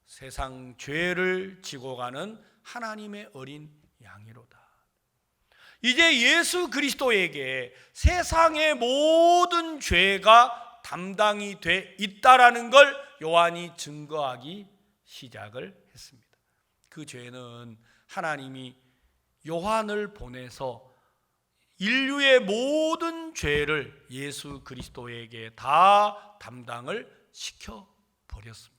세상 죄를 지고 가는 하나님의 어린 양이로다. 이제 예수 그리스도에게 세상의 모든 죄가 담당이 돼 있다라는 걸 요한이 증거하기 시작을 했습니다. 그 죄는 하나님이 요한을 보내서 인류의 모든 죄를 예수 그리스도에게 다 담당을 시켜버렸습니다.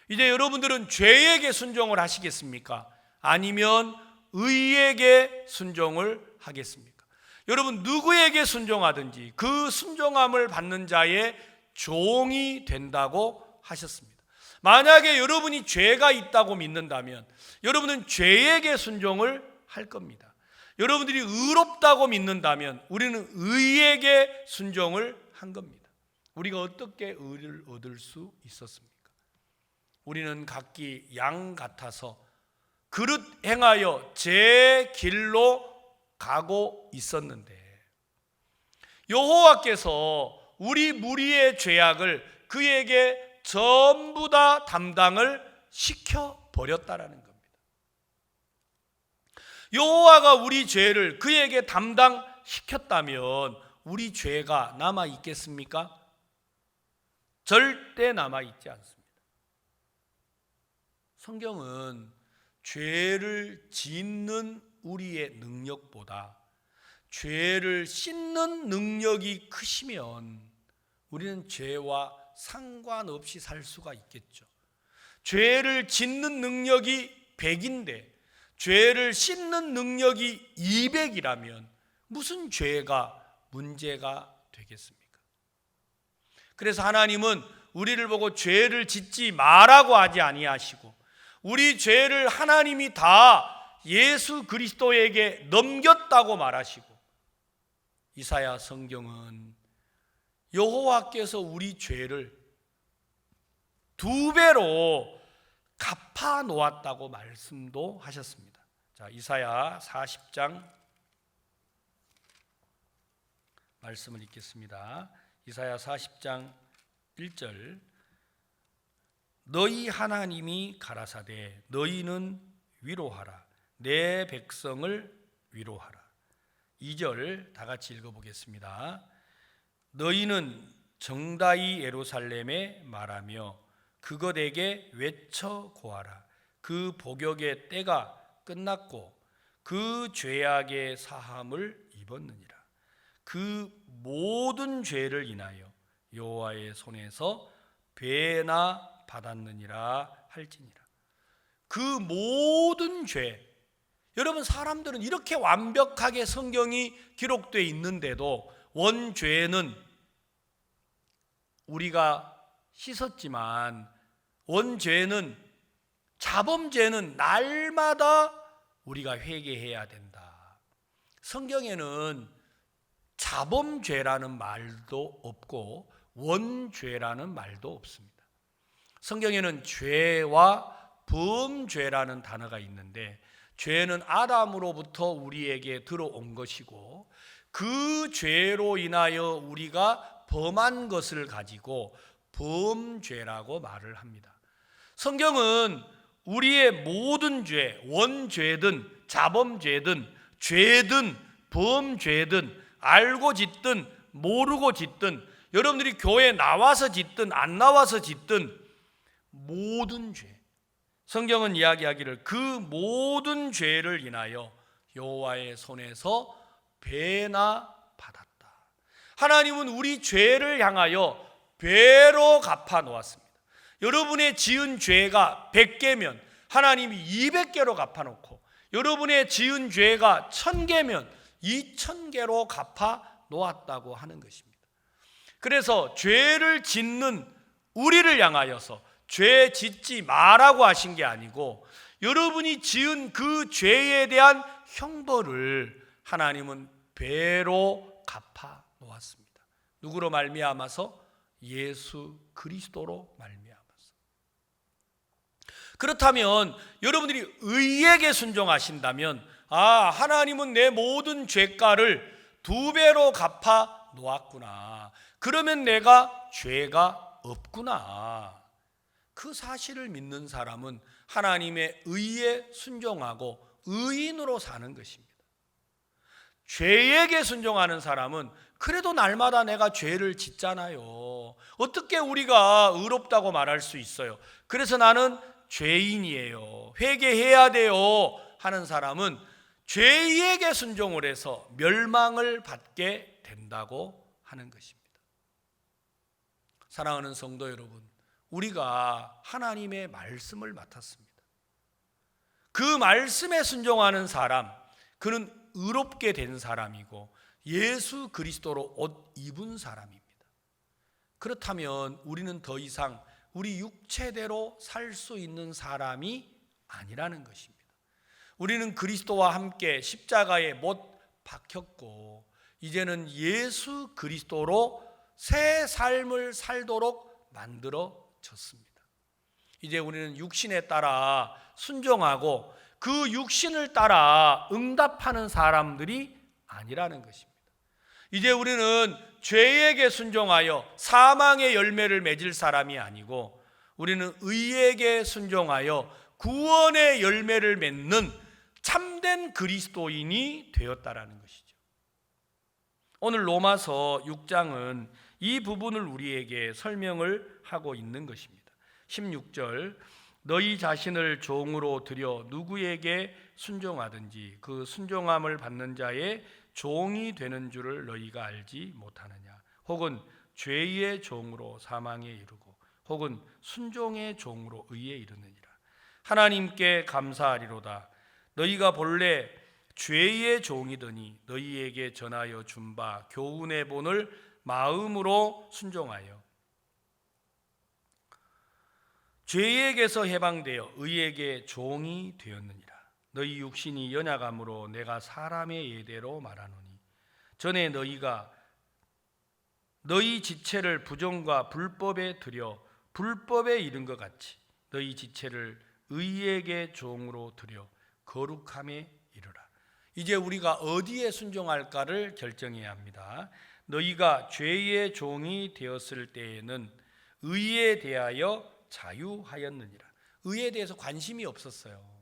이제 여러분들은 죄에게 순종을 하시겠습니까? 아니면 의에게 순종을 하겠습니까? 여러분, 누구에게 순종하든지 그 순종함을 받는 자의 종이 된다고 하셨습니다. 만약에 여러분이 죄가 있다고 믿는다면 여러분은 죄에게 순종을 할 겁니다. 여러분들이 의롭다고 믿는다면 우리는 의에게 순종을 한 겁니다. 우리가 어떻게 의를 얻을 수 있었습니까? 우리는 각기 양 같아서 그릇 행하여 제 길로 가고 있었는데 여호와께서 우리 무리의 죄악을 그에게 전부 다 담당을 시켜버렸다라는 겁니다. 여호와가 우리 죄를 그에게 담당시켰다면 우리 죄가 남아있겠습니까? 절대 남아있지 않습니다. 성경은 죄를 짓는 우리의 능력보다 죄를 씻는 능력이 크시면 우리는 죄와 상관없이 살 수가 있겠죠. 죄를 짓는 능력이 100인데 죄를 씻는 능력이 200이라면 무슨 죄가 문제가 되겠습니까? 그래서 하나님은 우리를 보고 죄를 짓지 말라고 하지 아니하시고 우리 죄를 하나님이 다 예수 그리스도에게 넘겼다고 말하시고, 이사야 성경은 여호와께서 우리 죄를 2배로 갚아 놓았다고 말씀도 하셨습니다. 자, 이사야 40장 말씀을 읽겠습니다. 이사야 40장 1절, 너희 하나님이 가라사대 너희는 위로하라, 내 백성을 위로하라. 2절 다 같이 읽어보겠습니다. 너희는 정다이 예루살렘에 말하며 그것에게 외쳐 고하라. 그 복역의 때가 끝났고 그 죄악의 사함을 입었느니라. 그 모든 죄를 인하여 여호와의 손에서 배나 받았느니라 할지니라. 그 모든 죄, 여러분 사람들은 이렇게 완벽하게 성경이 기록되어 있는데도 원죄는 우리가 씻었지만 원죄는 자범죄는 날마다 우리가 회개해야 된다. 성경에는 자범죄라는 말도 없고 원죄라는 말도 없습니다. 성경에는 죄와 범죄라는 단어가 있는데 죄는 아담으로부터 우리에게 들어온 것이고 그 죄로 인하여 우리가 범한 것을 가지고 범죄라고 말을 합니다. 성경은 우리의 모든 죄, 원죄든 자범죄든 죄든 범죄든 알고 짓든 모르고 짓든 여러분들이 교회에 나와서 짓든 안 나와서 짓든 모든 죄, 성경은 이야기하기를 그 모든 죄를 인하여 여호와의 손에서 배나 받았다. 하나님은 우리 죄를 향하여 배로 갚아 놓았습니다. 여러분의 지은 죄가 100개면 하나님이 200개로 갚아 놓고 여러분의 지은 죄가 1000개면 2000개로 갚아 놓았다고 하는 것입니다. 그래서 죄를 짓는 우리를 향하여서 죄 짓지 마라고 하신 게 아니고 여러분이 지은 그 죄에 대한 형벌을 하나님은 배로 갚아 놓았습니다. 누구로 말미암아서? 예수 그리스도로 말미암아서. 그렇다면 여러분들이 의에게 순종하신다면 하나님은 내 모든 죄가를 2배로 갚아 놓았구나. 그러면 내가 죄가 없구나. 그 사실을 믿는 사람은 하나님의 의에 순종하고 의인으로 사는 것입니다. 죄에게 순종하는 사람은 그래도 날마다 내가 죄를 짓잖아요. 어떻게 우리가 의롭다고 말할 수 있어요? 그래서 나는 죄인이에요. 회개해야 돼요. 하는 사람은 죄에게 순종을 해서 멸망을 받게 된다고 하는 것입니다. 사랑하는 성도 여러분, 우리가 하나님의 말씀을 맡았습니다. 그 말씀에 순종하는 사람, 그는 의롭게 된 사람이고 예수 그리스도로 옷 입은 사람입니다. 그렇다면 우리는 더 이상 우리 육체대로 살 수 있는 사람이 아니라는 것입니다. 우리는 그리스도와 함께 십자가에 못 박혔고 이제는 예수 그리스도로 새 삶을 살도록 만들어졌습니다. 이제 우리는 육신에 따라 순종하고 그 육신을 따라 응답하는 사람들이 아니라는 것입니다. 이제 우리는 죄에게 순종하여 사망의 열매를 맺을 사람이 아니고 우리는 의에게 순종하여 구원의 열매를 맺는 참된 그리스도인이 되었다라는 것이죠. 오늘 로마서 6장은 이 부분을 우리에게 설명을 하고 있는 것입니다. 16절, 너희 자신을 종으로 들여 누구에게 순종하든지 그 순종함을 받는 자의 종이 되는 줄을 너희가 알지 못하느냐. 혹은 죄의 종으로 사망에 이르고 혹은 순종의 종으로 의에 이르느니라. 하나님께 감사하리로다. 너희가 본래 죄의 종이더니 너희에게 전하여 준 바 교훈의 본을 마음으로 순종하여 죄에게서 해방되어 의에게 종이 되었느니라. 너희 육신이 연약함으로 내가 사람의 예대로 말하노니 전에 너희가 너희 지체를 부정과 불법에 들여 불법에 이른 것 같이 너희 지체를 의에게 종으로 들여 거룩함에 이르라. 이제 우리가 어디에 순종할까를 결정해야 합니다. 너희가 죄의 종이 되었을 때에는 의에 대하여 자유하였느니라. 의에 대해서 관심이 없었어요.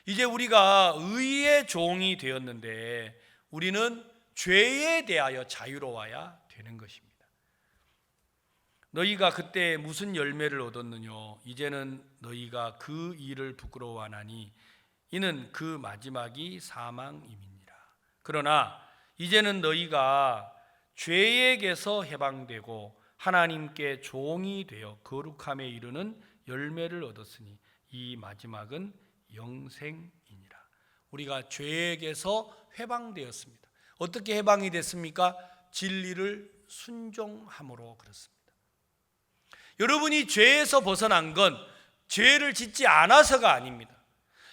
이제 우리가 의의 종이 되었는데 우리는 죄에 대하여 자유로워야 되는 것입니다. 너희가 그때 무슨 열매를 얻었느냐? 이제는 너희가 그 일을 부끄러워하나니 이는 그 마지막이 사망임이니라. 그러나 이제는 너희가 죄에게서 해방되고 하나님께 종이 되어 거룩함에 이르는 열매를 얻었으니 이 마지막은 영생이니라. 우리가 죄에게서 해방되었습니다. 어떻게 해방이 됐습니까? 진리를 순종함으로 그렇습니다. 여러분이 죄에서 벗어난 건 죄를 짓지 않아서가 아닙니다.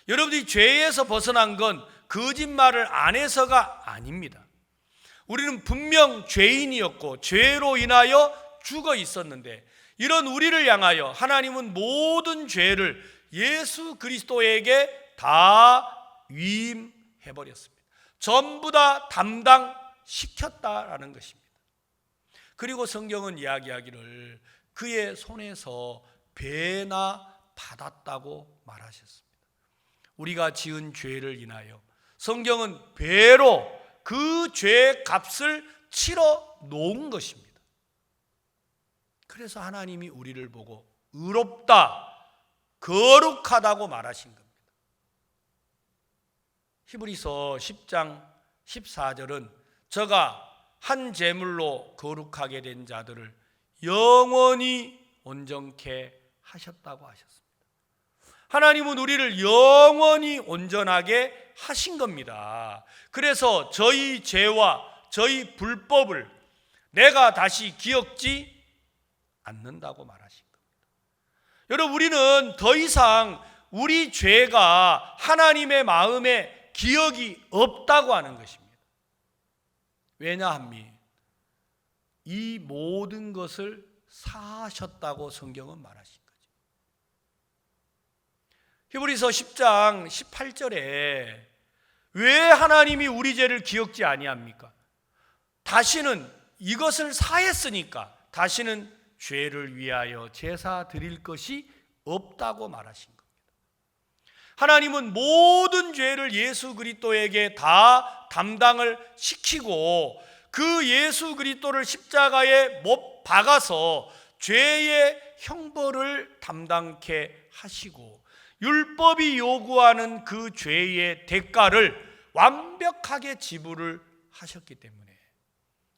여러분이 죄에서 벗어난 건 거짓말을 안 해서가 아닙니다. 우리는 분명 죄인이었고 죄로 인하여 죽어 있었는데 이런 우리를 향하여 하나님은 모든 죄를 예수 그리스도에게 다 위임해버렸습니다. 전부 다 담당시켰다라는 것입니다. 그리고 성경은 이야기하기를 그의 손에서 배나 받았다고 말하셨습니다. 우리가 지은 죄를 인하여 성경은 배로 그 죄의 값을 치러 놓은 것입니다. 그래서 하나님이 우리를 보고 의롭다, 거룩하다고 말하신 겁니다. 히브리서 10장 14절은 저가 한 제물로 거룩하게 된 자들을 영원히 온전케 하셨다고 하셨습니다. 하나님은 우리를 영원히 온전하게 하신 겁니다. 그래서 저희 죄와 저희 불법을 내가 다시 기억지 않는다고 말하신 겁니다. 여러분, 우리는 더 이상 우리 죄가 하나님의 마음에 기억이 없다고 하는 것입니다. 왜냐하면 이 모든 것을 사하셨다고 성경은 말하신 거죠. 히브리서 10장 18절에 왜 하나님이 우리 죄를 기억지 아니합니까? 다시는 이것을 사했으니까 다시는 죄를 위하여 제사 드릴 것이 없다고 말하신 겁니다. 하나님은 모든 죄를 예수 그리스도에게 다 담당을 시키고 그 예수 그리스도를 십자가에 못 박아서 죄의 형벌을 담당케 하시고 율법이 요구하는 그 죄의 대가를 완벽하게 지불을 하셨기 때문에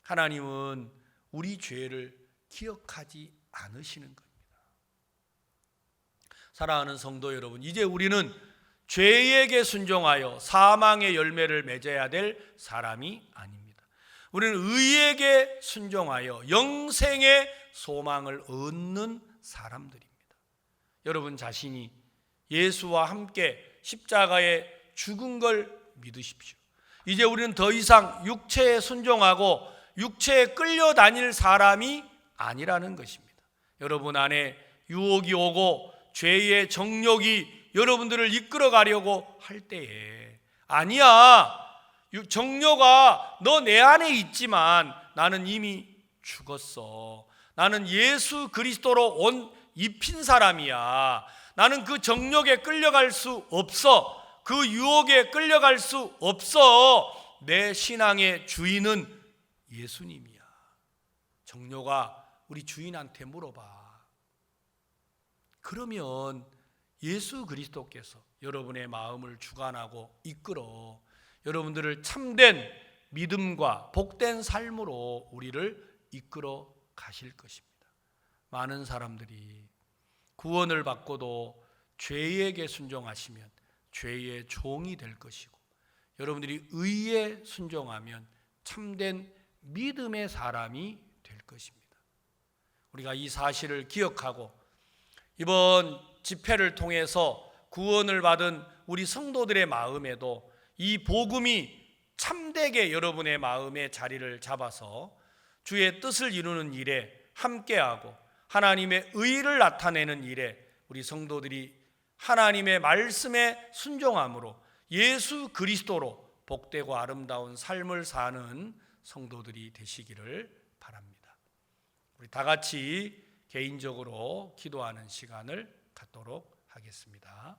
하나님은 우리 죄를 기억하지 않으시는 겁니다. 사랑하는 성도 여러분, 이제 우리는 죄에게 순종하여 사망의 열매를 맺어야 될 사람이 아닙니다. 우리는 의에게 순종하여 영생의 소망을 얻는 사람들입니다. 여러분 자신이 예수와 함께 십자가에 죽은 걸 믿으십시오. 이제 우리는 더 이상 육체에 순종하고 육체에 끌려다닐 사람이 아니라는 것입니다. 여러분 안에 유혹이 오고 죄의 정욕이 여러분들을 이끌어 가려고 할 때에 아니야, 정욕아 너 내 안에 있지만 나는 이미 죽었어. 나는 예수 그리스도로 옷 입힌 사람이야. 나는 그 정욕에 끌려갈 수 없어. 그 유혹에 끌려갈 수 없어. 내 신앙의 주인은 예수님이야. 정욕아 우리 주인한테 물어봐. 그러면 예수 그리스도께서 여러분의 마음을 주관하고 이끌어 여러분들을 참된 믿음과 복된 삶으로 우리를 이끌어 가실 것입니다. 많은 사람들이 구원을 받고도 죄에게 순종하시면 죄의 종이 될 것이고 여러분들이 의에 순종하면 참된 믿음의 사람이 될 것입니다. 우리가 이 사실을 기억하고 이번 집회를 통해서 구원을 받은 우리 성도들의 마음에도 이 복음이 참되게 여러분의 마음에 자리를 잡아서 주의 뜻을 이루는 일에 함께하고 하나님의 의를 나타내는 일에 우리 성도들이 하나님의 말씀에 순종함으로 예수 그리스도로 복되고 아름다운 삶을 사는 성도들이 되시기를 바랍니다. 우리 다 같이 개인적으로 기도하는 시간을 갖도록 하겠습니다.